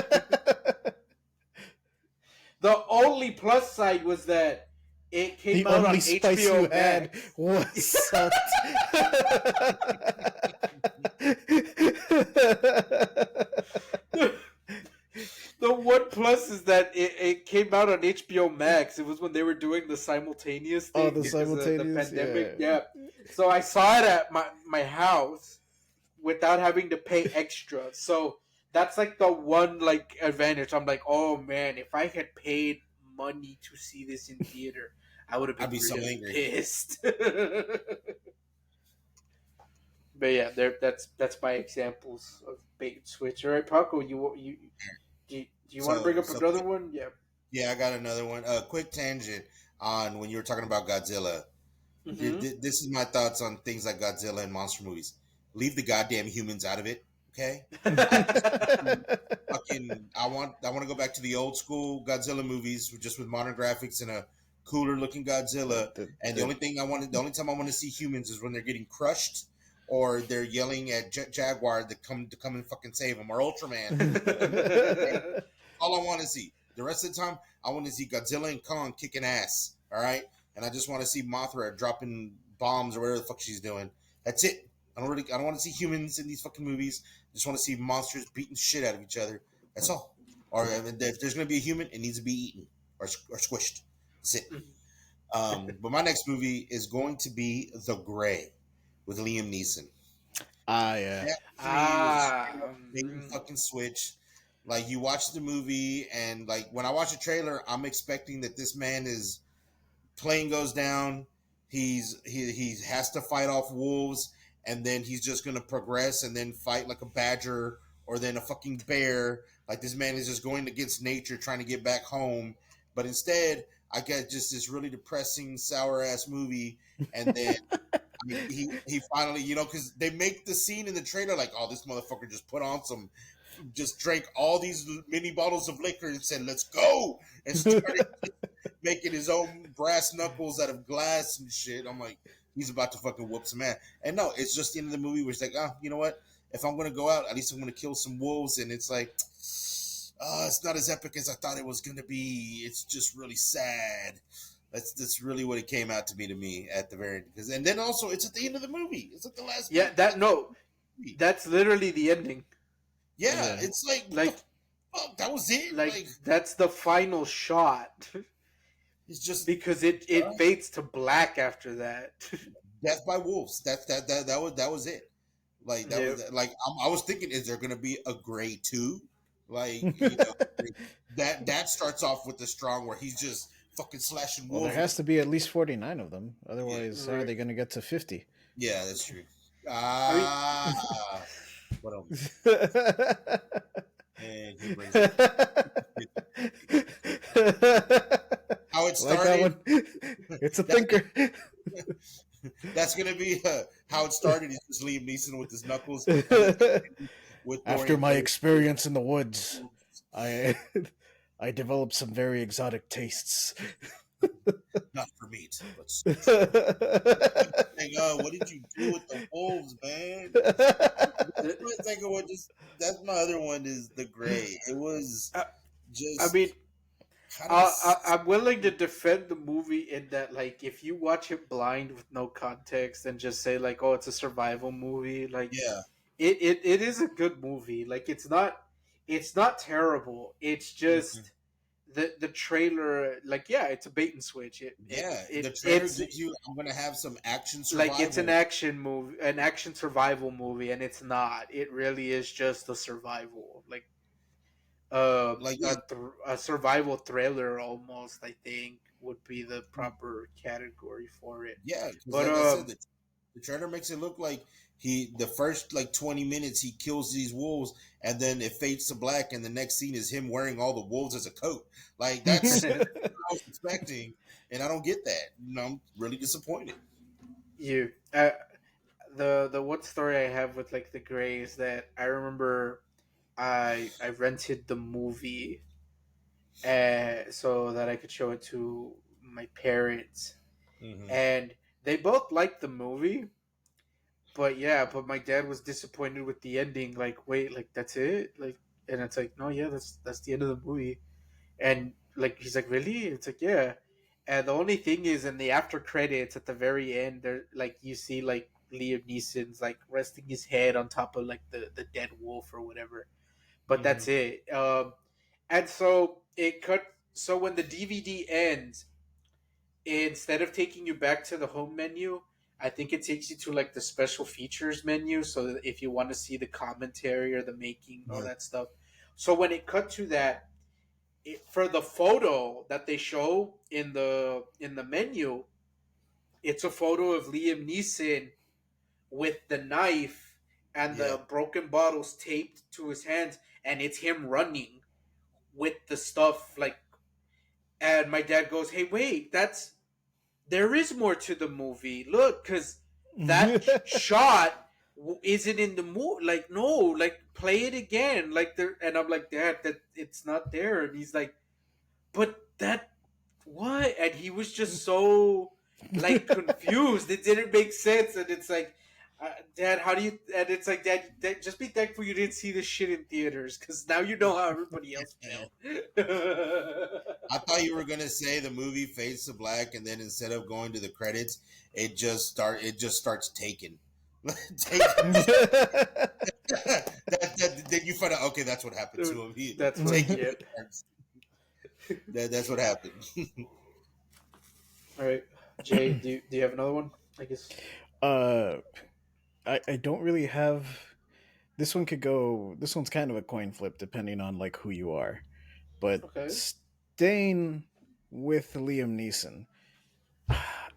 The only plus side was that it came The out on only spice you HBO had Max. was salt. The one plus is that it came out on HBO Max. It was when they were doing the simultaneous thing Oh, the because of the simultaneous, pandemic. yeah. So I saw it at my house without having to pay extra. So that's like the one like advantage. I'm like, oh man, if I had paid money to see this in theater, I would have been I'd be so really angry. pissed. But yeah, that's my examples of bait and switch. All right, Paco, do you want to bring up another one? Yeah. Yeah, I got another one. Quick tangent on when you were talking about Godzilla. Mm-hmm. This is my thoughts on things like Godzilla and monster movies. Leave the goddamn humans out of it, okay? I want to go back to the old school Godzilla movies, just with modern graphics and a cooler looking Godzilla. And the only time I want to see humans is when they're getting crushed, or they're yelling at Jaguar to come and fucking save them, or Ultraman. All I want to see. The rest of the time, I want to see Godzilla and Kong kicking ass. All right, and I just want to see Mothra dropping bombs or whatever the fuck she's doing. That's it. I don't want to see humans in these fucking movies. I just want to see monsters beating shit out of each other. That's all. Or if there's going to be a human, it needs to be eaten or squished. That's it. But my next movie is going to be The Gray with Liam Neeson. Yeah. Bait and fucking switch. Like, you watch the movie, and like when I watch the trailer, I'm expecting that this man is plane goes down. He has to fight off wolves, and then he's just gonna progress and then fight like a badger or then a fucking bear. Like, this man is just going against nature, trying to get back home. But instead, I get just this really depressing, sour ass movie, and then. I mean, he finally, because they make the scene in the trailer like, oh, this motherfucker just drank all these mini bottles of liquor and said, let's go, and started making his own brass knuckles out of glass and shit. I'm like, he's about to fucking whoop some ass. And no, it's just the end of the movie where it's like, you know what? If I'm going to go out, at least I'm going to kill some wolves. And it's like, it's not as epic as I thought it was going to be. It's just really sad. That's really what it came out to be to me at the very end. And then also, it's at the end of the movie. It's at the last. Yeah, that's literally the ending. Yeah, it's like that was it. Like, that's the final shot. It's just because it fades to black after that. Death by Wolves. That was it. Like that Yep. was like I was thinking, is there gonna be a Gray 2? Like that starts off with the strong where he's just fucking slashing Well, there wolves. has to be at least 49 of them. Yeah, Otherwise, how are Right. they going to get to 50? yeah, that's true. I mean, What else? And he brings it. How it Like that started. one. It's a That's thinker. that's gonna be how it started. Is just Liam Neeson with his knuckles with After Dorian my Gray. experience in the woods, I I developed some very exotic tastes. Not for meat, but like, what did you do with the wolves, man? I think what just that's my other one is the Gray. It was I mean, just kind of I'm willing to defend the movie in that, like, if you watch it blind with no context and just say like, "Oh, it's a survival movie," like yeah. it is a good movie. Like, it's not terrible. It's Mhm. just the trailer. Like, yeah, it's a bait and switch. Yeah, the trailer It's gives you. I'm gonna have some action like it's an survival. action movie, an action survival movie, and it's not. It really is just a survival. Like Like yeah, a survival thriller almost, I think, would be the proper category for it. yeah, because But like I said, the trailer makes it look like the first like 20 minutes he kills these wolves, and then it fades to black, and the next scene is him wearing all the wolves as a coat. Like that's what I was expecting, and I don't get that. I'm really disappointed. you the one story I have with like the Gray is that I remember I rented the movie so that I could show it to my parents, Hmm. and they both liked the movie. But yeah, but my dad was disappointed with the ending. Like, wait, like that's it? Like, and it's like, no, yeah, that's the end of the movie. And like, he's like, really? It's like, yeah. And the only thing is, in the after credits at the very end, there, like, you see like Liam Neeson's like resting his head on top of like the dead wolf or whatever. But Hmm. that's it. And so it cut. So when the DVD ends, instead of taking you back to the home menu, I think it takes you to like the special features menu. So that if you want to see the commentary or the making, all Yeah. that stuff. So when it cut to that, for the photo that they show in the menu, it's a photo of Liam Neeson with the knife and Yeah. the broken bottles taped to his hands, and it's him running with the stuff like. And my dad goes, "Hey, wait, that's there is more to the movie. Look, because that shot isn't in the movie. Like, no, like play it again. Like there, and I'm like, Dad, that it's not there. And he's like, but that what? And he was just so like confused. It didn't make sense, and it's like. Dad, how do you? And it's like, Dad, just be thankful you didn't see this shit in theaters, because now you know how everybody else felt. I thought you were gonna say the movie fades to black, and then instead of going to the credits, It just starts taking. Taking. Then you find out. Okay, that's what happened to him. He That's what. taking. Yep. That's what happened. All right, Jay, do you have another one? I guess. uh, I don't really have. This one could go. This one's kind of a coin flip depending on like who you are. But Okay. staying with Liam Neeson,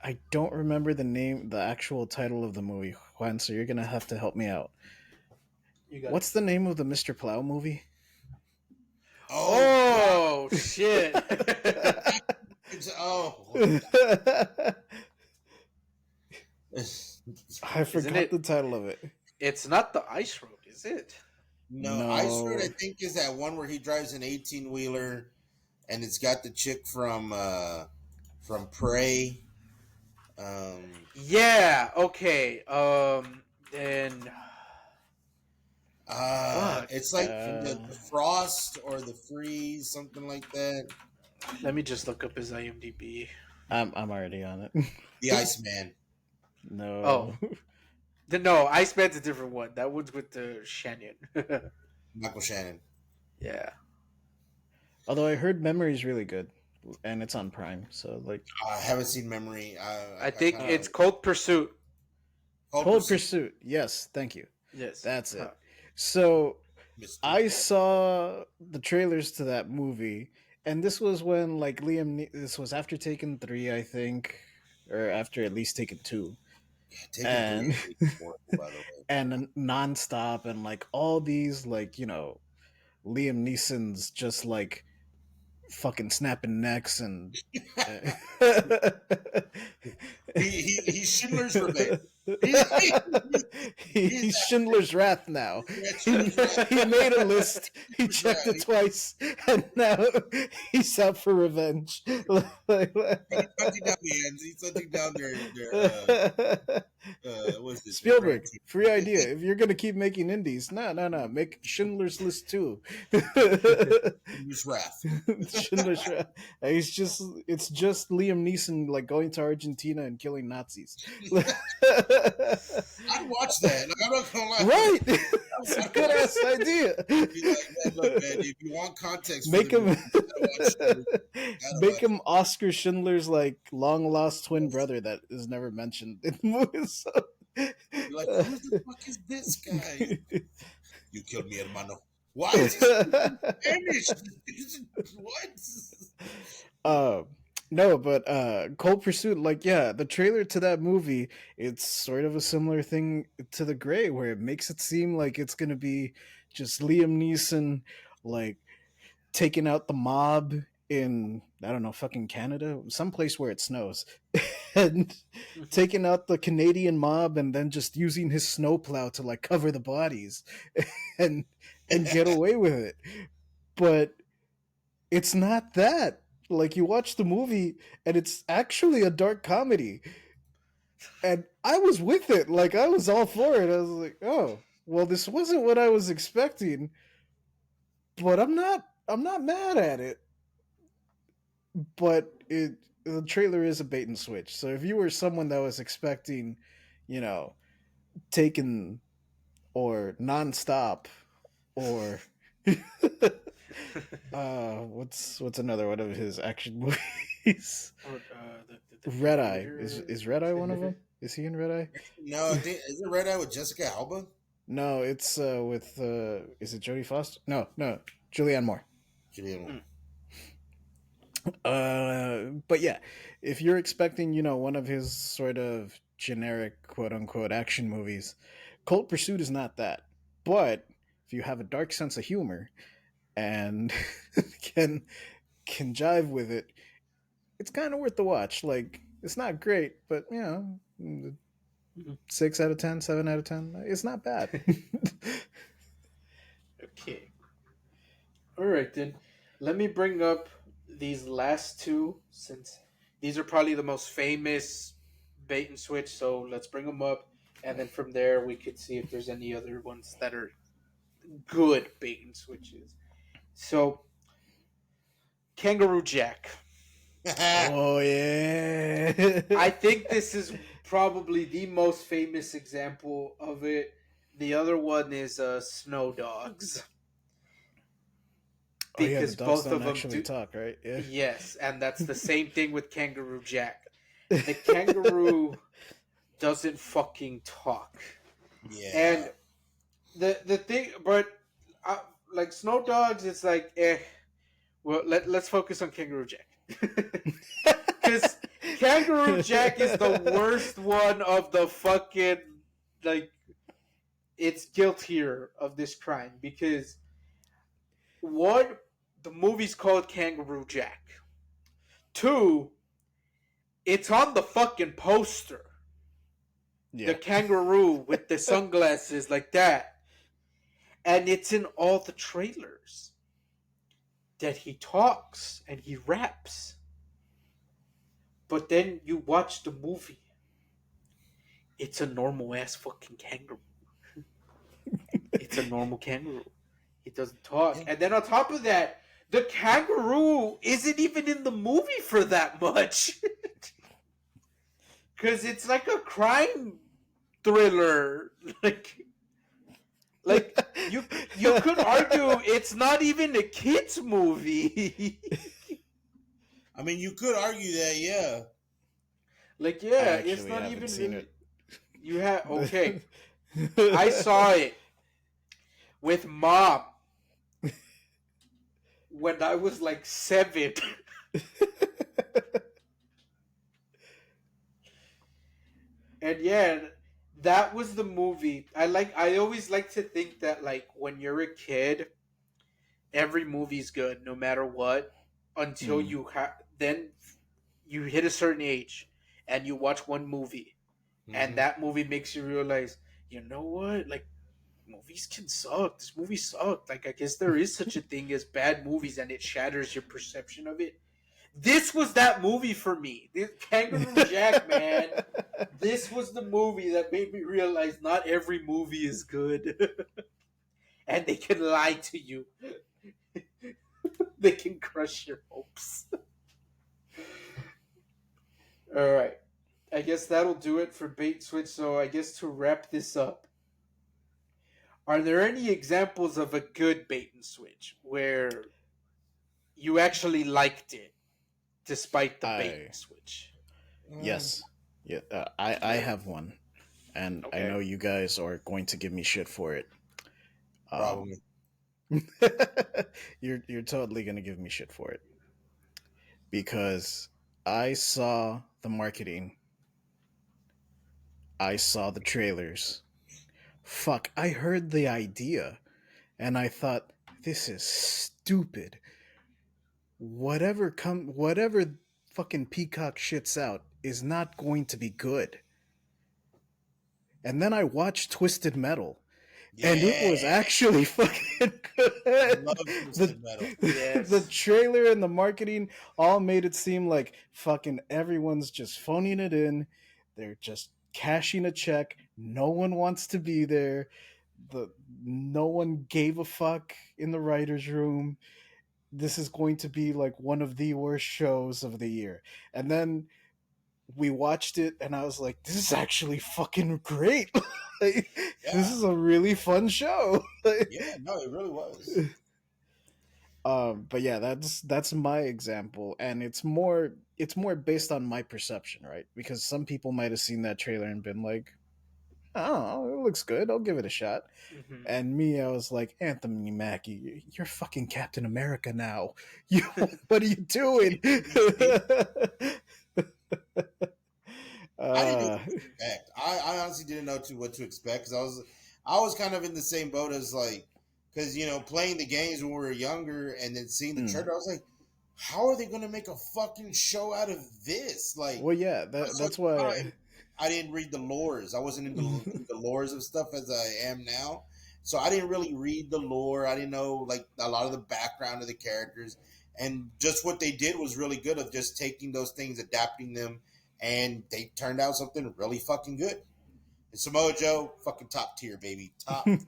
I don't remember the actual title of the movie, Juan. So you're gonna have to help me out. You got it. What's the name of the Mr. Plow movie? Oh God! Oh shit! Oh, I Isn't forgot the it? title of it. It's not the Ice Road, is it? no! Ice Road, I No. think, is that one where he drives an 18-wheeler, and it's got the chick from Prey. Yeah. Okay. Then. Fuck. It's like Uh, the Frost or the Freeze, something like that. Let me just look up his IMDb. I'm already on it. The Iceman, Oh, No. no, Iceman's a different one. That one's with the Shannon. Michael Shannon. Yeah. Although I heard Memory's really good, and it's on Prime, so like, I haven't seen Memory. I I think kind it's of Cold Pursuit. Cold Pursuit. Yes, thank you. Yes, That's it. So Mr. I saw the trailers to that movie, and this was when like this was after Taken 3, I think, or after at least Taken 2, Yeah, Taken 3 and is horrible, by the way. and nonstop, and like all these like Liam Neeson's just like fucking snapping necks and He's Schindler's Revenge. He's Schindler's Wrath now. Schindler's Wrath. He made a list. He checked it twice, and now he's out for revenge. He's hunting down the ends. He's hunting down their what's this? Spielberg, free idea. If you're gonna keep making indies, no, make Schindler's List 2. Schindler's Wrath. Schindler's Wrath. It's just Liam Neeson like going to Argentina and killing Nazis. I'd watch that. Like, I'm not gonna lie. Right, it's a good ass idea. Look, man, if you want context, Make him make him Oscar Schindler's like long lost twin brother that is never mentioned in the movie. So. Like, who the fuck is this guy? You killed me, hermano. Why is he Spanish? What? No, but Cold Pursuit, like, yeah, the trailer to that movie, it's sort of a similar thing to The Grey, where it makes it seem like it's gonna be just Liam Neeson, like, taking out the mob in, I don't know, fucking Canada, someplace where it snows, and taking out the Canadian mob, and then just using his snowplow to like cover the bodies, and get away with it. But it's not that. Like, you watch the movie, and it's actually a dark comedy, and I was with it. Like, I was all for it. I was like, oh, well, this wasn't what I was expecting, but I'm not mad at it. But the trailer is a bait and switch. So if you were someone that was expecting, Taken or Nonstop or what's another one of his action movies? Red Eye. Is Red Eye one of them? Is he in Red Eye? No, is it Red Eye with Jessica Alba? No, it's with is it Jodie Foster? No, Julianne Moore. But yeah, if you're expecting, one of his sort of generic quote unquote action movies, Cold Pursuit is not that. But if you have a dark sense of humor and can jive with it, it's kind of worth the watch. Like, it's not great, but 6 out of 10, 7 out of 10, it's not bad. Okay. All right, then. Let me bring up these last two, since these are probably the most famous bait and switch. So let's bring them up, and then from there we could see if there's any other ones that are good bait and switches. So, Kangaroo Jack. Oh yeah. I think this is probably the most famous example of it. The other one is Snow Dogs. Because both of them actually talk, right? Yeah. Yes, and that's the same thing with Kangaroo Jack. The kangaroo doesn't fucking talk. Yeah. And the thing, but like Snow Dogs, it's like, well, let's focus on Kangaroo Jack. Because Kangaroo Jack is the worst one of the fucking, like, it's guiltier of this crime. Because, one, the movie's called Kangaroo Jack. 2, it's on the fucking poster. Yeah. The kangaroo with the sunglasses like that. And it's in all the trailers that he talks and he raps. But then you watch the movie. It's a normal ass fucking kangaroo. It's a normal kangaroo. He doesn't talk. And then on top of that, the kangaroo isn't even in the movie for that much. Because it's like a crime thriller. Like you could argue it's not even a kid's movie. I mean, you could argue that, yeah. Like, yeah, it's not even. You had okay. I saw it with mom when I was like 7. And yeah, that was the movie. I always like to think that like when you're a kid, every movie's good no matter what until Mm, you then you hit a certain age and you watch one movie and Mm-hmm. that movie makes you realize, you know what? Like movies can suck. This movie sucked. Like I guess there is such a thing as bad movies and it shatters your perception of it. This was that movie for me. This Kangaroo Jack, man. This was the movie that made me realize not every movie is good. And they can lie to you. They can crush your hopes. All right. I guess that'll do it for Bait Switch. So I guess to wrap this up, are there any examples of a good bait and switch where you actually liked it despite the bait I and switch? yes, yeah. I have one, and I Okay. know you guys are going to give me shit for it. Um, Probably. you're totally gonna give me shit for it because I saw the marketing, I saw the trailers. Fuck, I heard the idea, and I thought this is stupid. Whatever fucking Peacock shits out is not going to be good. And then I watched Twisted Metal, and it Yeah. was actually fucking I good. love Twisted Metal. The Yes. trailer and the marketing all made it seem like fucking everyone's just phoning it in. They're just cashing a check. No one wants to be there. The No one gave a fuck in the writers' room. This is going to be like one of the worst shows of the year. And then we watched it and I was like, this is actually fucking great. Like, this Yeah. is a really fun show. Yeah. No, it really was. But yeah, that's my example, and it's more based on my perception, right? Because some people might have seen that trailer and been like, oh, it looks good, I'll give it a shot. Mm-hmm. And me, I was like, Anthony Mackie, you're fucking Captain America now. You, what are you doing? I didn't know uh, what to expect. I honestly didn't know what to expect because I was kind of in the same boat as like because playing the games when we were younger and then seeing the mm. trailer, I was like, how are they going to make a fucking show out of this? Like, Well, yeah, so at that's the why. time, I didn't read the lores. I wasn't into the lores of stuff as I am now. So I didn't really read the lore. I didn't know like a lot of the background of the characters. And just what they did was really good of just taking those things, adapting them, and they turned out something really fucking good. And Samoa Joe, fucking top tier, baby. Top fucking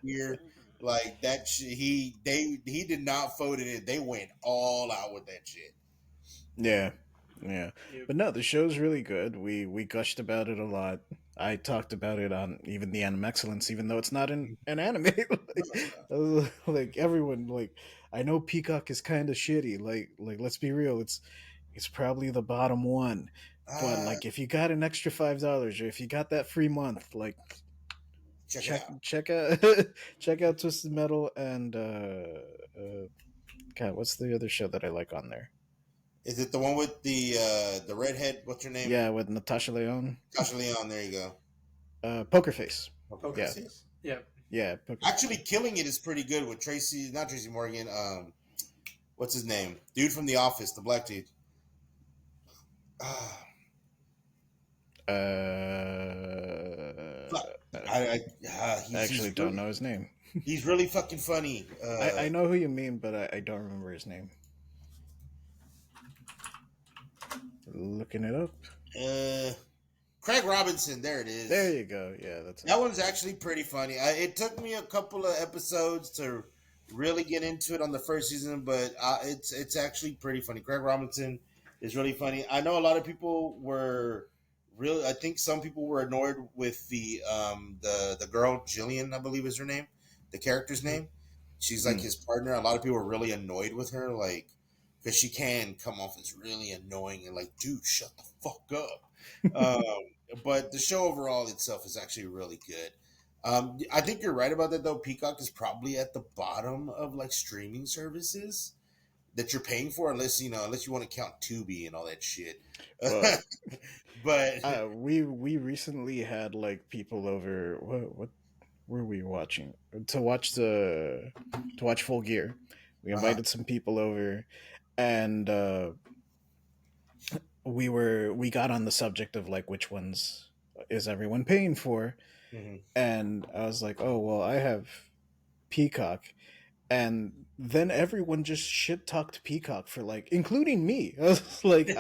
tier. Like that shit, he did not phone it in. They went all out with that shit. Yeah, yeah. Yep. But no, the show's really good. We gushed about it a lot. I talked about it on even the Anime Excellence, even though it's not an anime. Like everyone, like I know Peacock is kind of shitty. Like let's be real, it's probably the bottom one. But Uh, like if you got an extra $5 or if you got that free month, like check it check out. check out check out Twisted Metal and God, what's the other show that I like on there? Is it the one with the redhead? What's her name? Yeah, with Natasha Leone. Tasha Leon. There you go. Poker Face. Okay. Yeah, Yes. Yeah. yeah. Poker Actually, Face. killing it is pretty good with Tracy. Not Tracy Morgan. What's his name? Dude from The Office, the black dude. Ah, fuck. I actually don't know his name. He's really fucking funny. I know who you mean, but I don't remember his name. Looking it up. Craig Robinson. There it is. There you go. Yeah, that's That one's actually pretty funny. It took me a couple of episodes to really get into it on the first season, but it's actually pretty funny. Craig Robinson is really funny. I know a lot of people were really. I think some people were annoyed with the girl Jillian, I believe is her name, the character's name. She's like Mm. his partner. A lot of people were really annoyed with her, like because she can come off as really annoying and like, dude, shut the fuck up. but the show overall itself is actually really good. I think you're right about that though. Peacock is probably at the bottom of like streaming services that you're paying for, unless unless you want to count Tubi and all that shit. Well, But we recently had like people over. What were we watching to watch Full Gear? We invited some people over, and we got on the subject of like which ones is everyone paying for, and I was like, oh well, I have Peacock, and then everyone just shit talked Peacock for like, including me. I was like,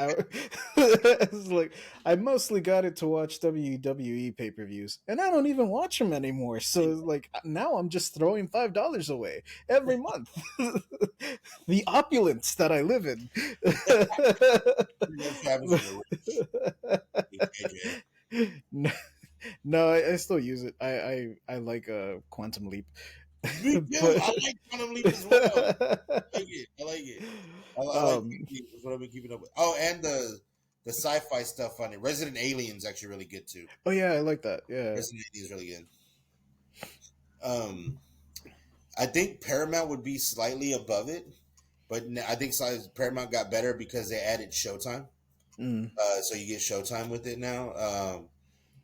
I mostly got it to watch WWE pay per views, and I don't even watch them anymore. So like now I'm just throwing $5 away every month. The opulence that I live in. No, no, I still use it. I like Quantum Leap. Me too. I like Quantum Leap as well. I like it. I like it. I like it. That's what I've been keeping up with. Oh, and the sci-fi stuff on it. Resident Alien's actually really good too. Oh yeah, I like that. Yeah, Resident Alien's really good. I think Paramount would be slightly above it, but I think Paramount got better because they added Showtime. So you get Showtime with it now.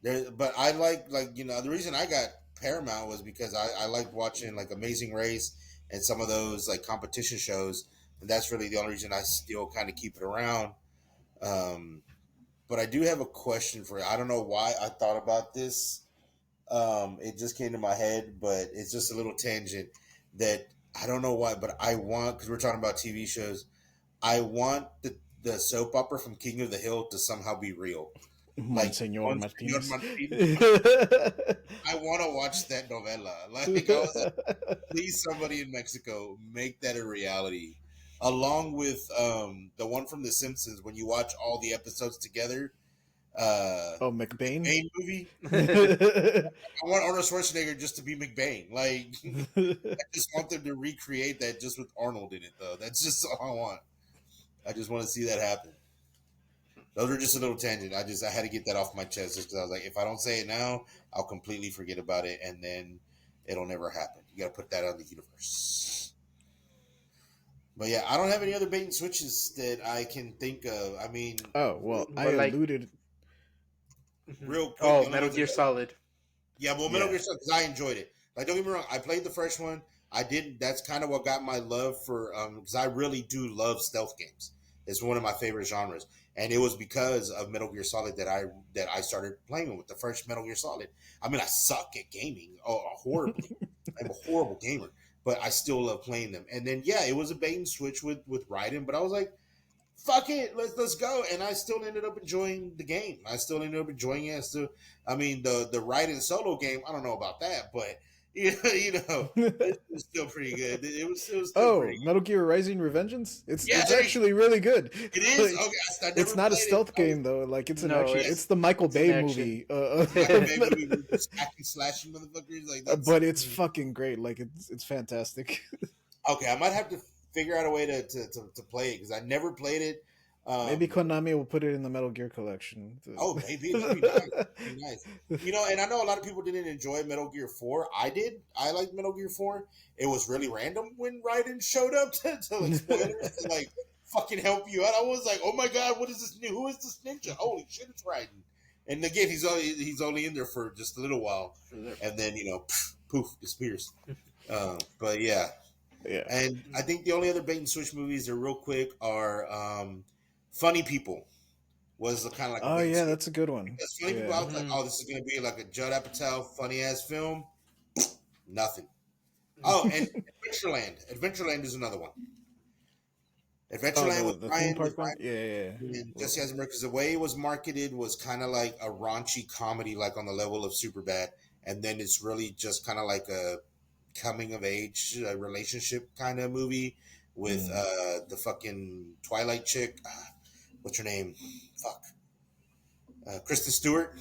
But I like the reason I got Paramount was because I liked watching like Amazing Race and some of those like competition shows, and that's really the only reason I still kind of keep it around. But I do have a question for you. I don't know why I thought about this. It just came to my head, but it's just a little tangent that I don't know why, but I want, because we're talking about TV shows, I want the soap opera from King of the Hill to somehow be real. Like Senor Martinez. I want to watch that novela. Like, I was like, please, somebody in Mexico, make that a reality. Along with the one from The Simpsons, when you watch all the episodes together. McBain? McBain movie. I want Arnold Schwarzenegger just to be McBain. Like, I just want them to recreate that just with Arnold in it, though. That's just all I want. I just want to see that happen. Those are just a little tangent. I had to get that off my chest just because I was like, if I don't say it now, I'll completely forget about it, and then it'll never happen. You got to put that on the universe. But yeah, I don't have any other bait and switches that I can think of. I mean, I alluded. Real quick. Oh, Metal Gear Solid. Yeah, well, Metal Gear Solid, because I enjoyed it. Like, don't get me wrong, I played the first one. I didn't. That's kind of what got my love for, because I really do love stealth games. It's one of my favorite genres, and it was because of Metal Gear Solid that I started playing with the first Metal Gear Solid. I mean, I suck at gaming, horribly. I'm a horrible gamer, but I still love playing them. And then it was a bait and switch with Raiden, but I was like, fuck it, let's go. And I still ended up enjoying the game. I still ended up enjoying it. I mean, the Raiden solo game, I don't know about that, but it was still pretty good. It was still pretty good. Metal Gear Rising Revengeance? It's actually really good. It is? Okay, it's not a stealth game though. Like, it's an action. It's the Michael Bay movie. Slashing motherfuckers like that. But it's fucking great. Like, it's fantastic. Okay, I might have to figure out a way to play it because I never played it. Maybe Konami will put it in the Metal Gear collection. Oh, maybe that'd be nice. That'd be nice. And I know a lot of people didn't enjoy Metal Gear 4. I did. I liked Metal Gear 4. It was really random when Raiden showed up to like spoilers to like fucking help you out. I was like, oh my god, what is this new? Who is this ninja? Holy shit, it's Raiden. And again, he's only in there for just a little while, and then poof, disappears. But yeah. And I think the only other bait and switch movies that are real quick are Funny People. Was the kind of like that's a good one. Because Funny People, I was like, oh, this is gonna be like a Judd Apatow funny ass film. Nothing. Oh, and Adventureland. Adventureland is another one. Adventureland with Brian. And Jesse Eisenberg, because the way it was marketed was kind of like a raunchy comedy, like on the level of Superbad, and then it's really just kind of like a coming of age relationship kind of movie with the fucking Twilight chick. What's her name? Fuck. Kristen Stewart.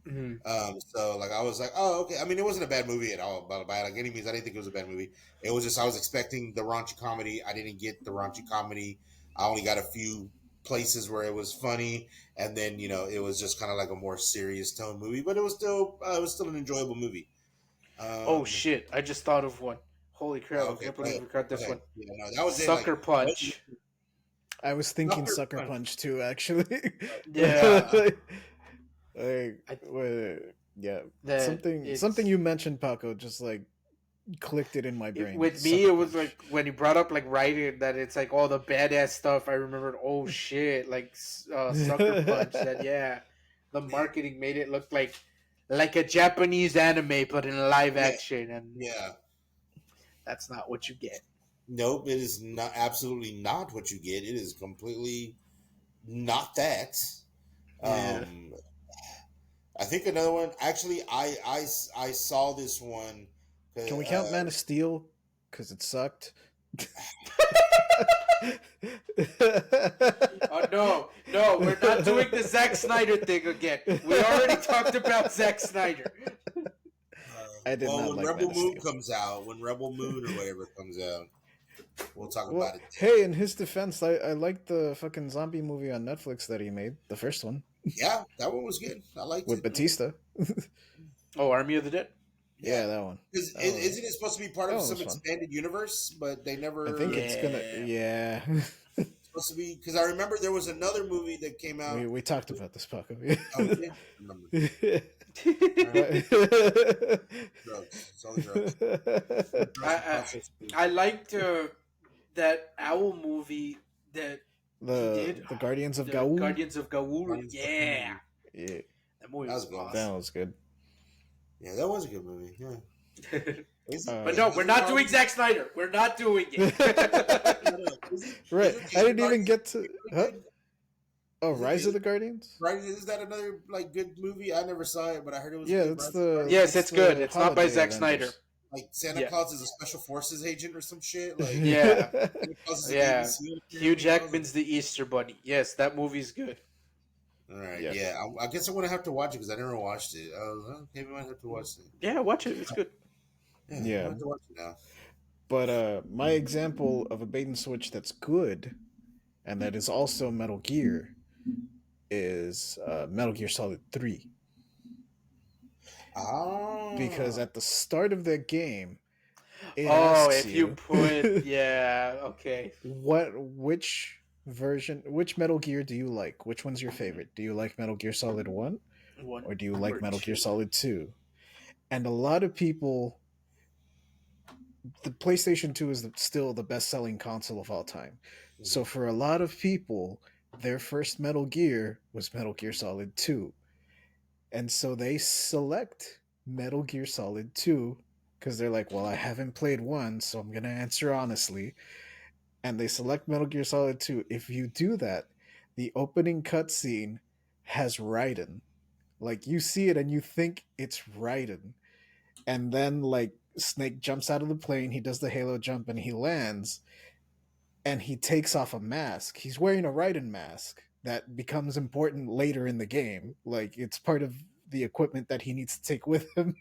So like I was like, oh, okay. I mean, it wasn't a bad movie at all, by like any means. I didn't think it was a bad movie. It was just I was expecting the raunchy comedy. I didn't get the raunchy comedy. I only got a few places where it was funny, and then it was just kind of like a more serious tone movie, but it was still an enjoyable movie. Oh Um, shit! I just thought of one. Holy crap! I okay, can't go believe ahead. we got Go this ahead. one. Yeah, no, that was it. Like, Sucker Punch. I was thinking Sucker Sucker Punch. Punch too, actually. Yeah. Like, I, yeah, that something it's you mentioned, Paco, just like clicked it in my brain. with me. Sucker It was Punch. like when he brought up like writing that it's like all the badass stuff. I remembered. Oh shit! Like Sucker Punch. That yeah, the marketing made it look like a Japanese anime but in live Yeah, action, and yeah. that's not what you get. Nope, it is not absolutely not what you get. It is completely not that. Yeah. Um, I think another one. Actually, I saw this one. Can we count Man of Steel? Because it sucked. Oh no, we're not doing the Zack Snyder thing again. We already talked about Zack Snyder. I did well, not when like Rebel Man of Moon Steel. comes out, when Rebel Moon or whatever comes out, we'll talk Well, about it. hey, in his defense, I liked the fucking zombie movie on Netflix that he made, the first one Yeah, that one was good. I liked with it. Batista. Oh, Army of the Dead. Yeah, that one. Because That one, isn't it supposed to be part that of one was some fun. expanded universe? But they I never. think it's gonna. Yeah. Yeah, It's supposed to be because I remember there was another movie that came out. we talked about this, Paco. Oh, yeah, I remember. Drugs. It's all drugs. I, I liked that owl movie that he did. the Guardians of The Gaul. Guardians of Gaul. Guardians of Yeah, Yeah, that movie That was was good. that awesome. was good. Yeah, that was a good movie. Yeah. But no, we're not doing Zack Snyder. We're not doing it. Right, I didn't even get to. Huh? Good? Oh, Rise of the Guardians. Right? Is that another like good movie? I never saw it, but I heard it was Yeah, good. it's Rise of the the Guardians. Yes, it's good. the It's not by holiday Zack Avengers. Snyder. Like Santa Yeah. Claus is a special forces agent or some shit. Like Yeah. Santa Claus is an Yeah. ABC. Hugh Jackman's the Easter Bunny. Yes, that movie's good. All right, Yeah. yeah. I guess I'm gonna have to watch it because I never watched it. Okay, we might have to watch it. Yeah, watch it. It's good. Yeah, Yeah. I have to watch it now. But my example of a bait and switch that's good, and that is also Metal Gear, is Metal Gear Solid 3. Oh, Because at the start of the game, it Oh, asks if you put yeah, okay. which Metal Gear do you like? Which one's your favorite? Do you like Metal Gear Solid 1 One or do you or like Metal Gear two. Solid 2? And a lot of people, the PlayStation 2 is still the best-selling console of all time. So for a lot of people, their first Metal Gear was Metal Gear Solid 2. And so they select Metal Gear Solid 2 because they're like, well, I haven't played 1, so I'm going to answer honestly. And they select Metal Gear Solid 2. If you do that, the opening cutscene has Raiden. Like, you see it and you think it's Raiden. And then, like, Snake jumps out of the plane, he does the Halo jump, and he lands, and he takes off a mask. He's wearing a Raiden mask that becomes important later in the game. Like, it's part of the equipment that he needs to take with him.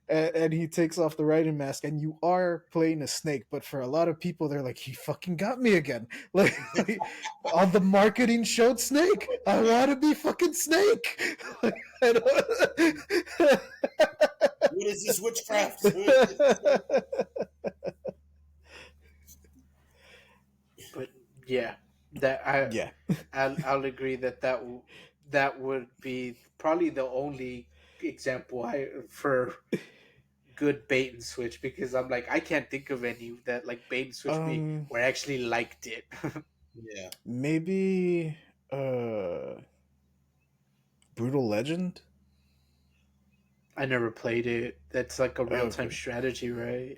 And he takes off the Raiden mask, and you are playing a Snake, but for a lot of people, they're like, he fucking got me again. Like, all the marketing showed Snake. I want to be fucking Snake. Like, I don't... what is this witchcraft? But yeah, that I Yeah. I'll agree that would be probably the only example for good bait and switch, because I'm like I can't think of any that like bait and switch me where I actually liked it. Yeah. Maybe Brutal Legend? I never played it. That's like a real time Okay. strategy, right?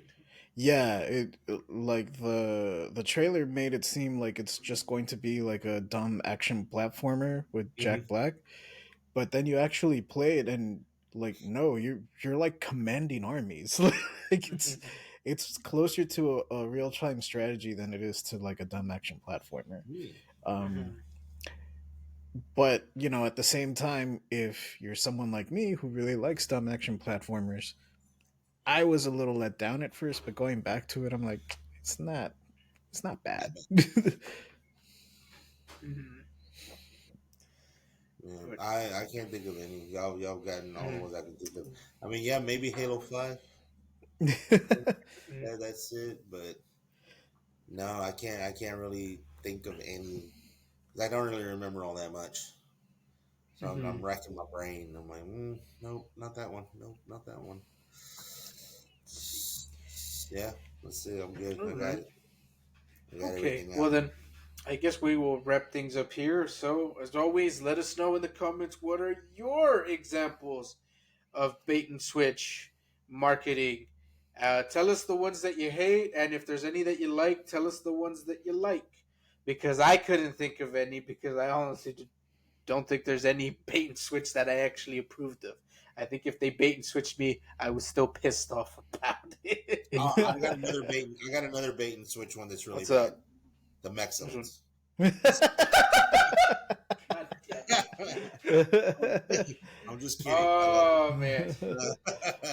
Yeah, it like the trailer made it seem like it's just going to be like a dumb action platformer with Jack Black, but then you actually play it and like no, you're like commanding armies. Like it's closer to a real time strategy than it is to like a dumb action platformer. But you know, at the same time, if you're someone like me who really likes dumb action platformers, I was a little let down at first, but going back to it, I'm like, it's not bad. Mhm. Yeah, But- I can't think of any. Y'all gotten all the ones I can think of. I mean, yeah, maybe Halo 5. Mhm. That's it. But no, I can't really think of any. 'Cause I don't really remember all that much. So I'm Mhm. racking my brain. I'm like, nope, not that one. Nope, not that one. See. Yeah, let's see. I'm good. All I got right. it. I got Okay. everything Well out. then, I guess we will wrap things up here. So as always, let us know in the comments what are your examples of bait and switch marketing. Tell us the ones that you hate, and if there's any that you like, tell us the ones that you like. Because I couldn't think of any, because I honestly don't think there's any bait and switch that I actually approved of. I think if they bait and switched me, I was still pissed off about it. I got another bait. I got another bait and switch one that's really What's bad. up? The Which one? Mexcellence. God damn I'm just kidding. I love Oh man, it. I'm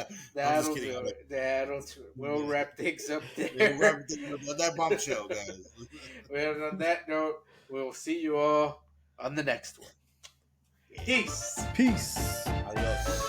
just that'll kidding. do I love it. That'll do it. We'll it. wrap things up Yeah, we'll wrap there. it up on that bombshell, guys. Well, on that note, we'll see you all on the next one. Peace. Peace. Adios.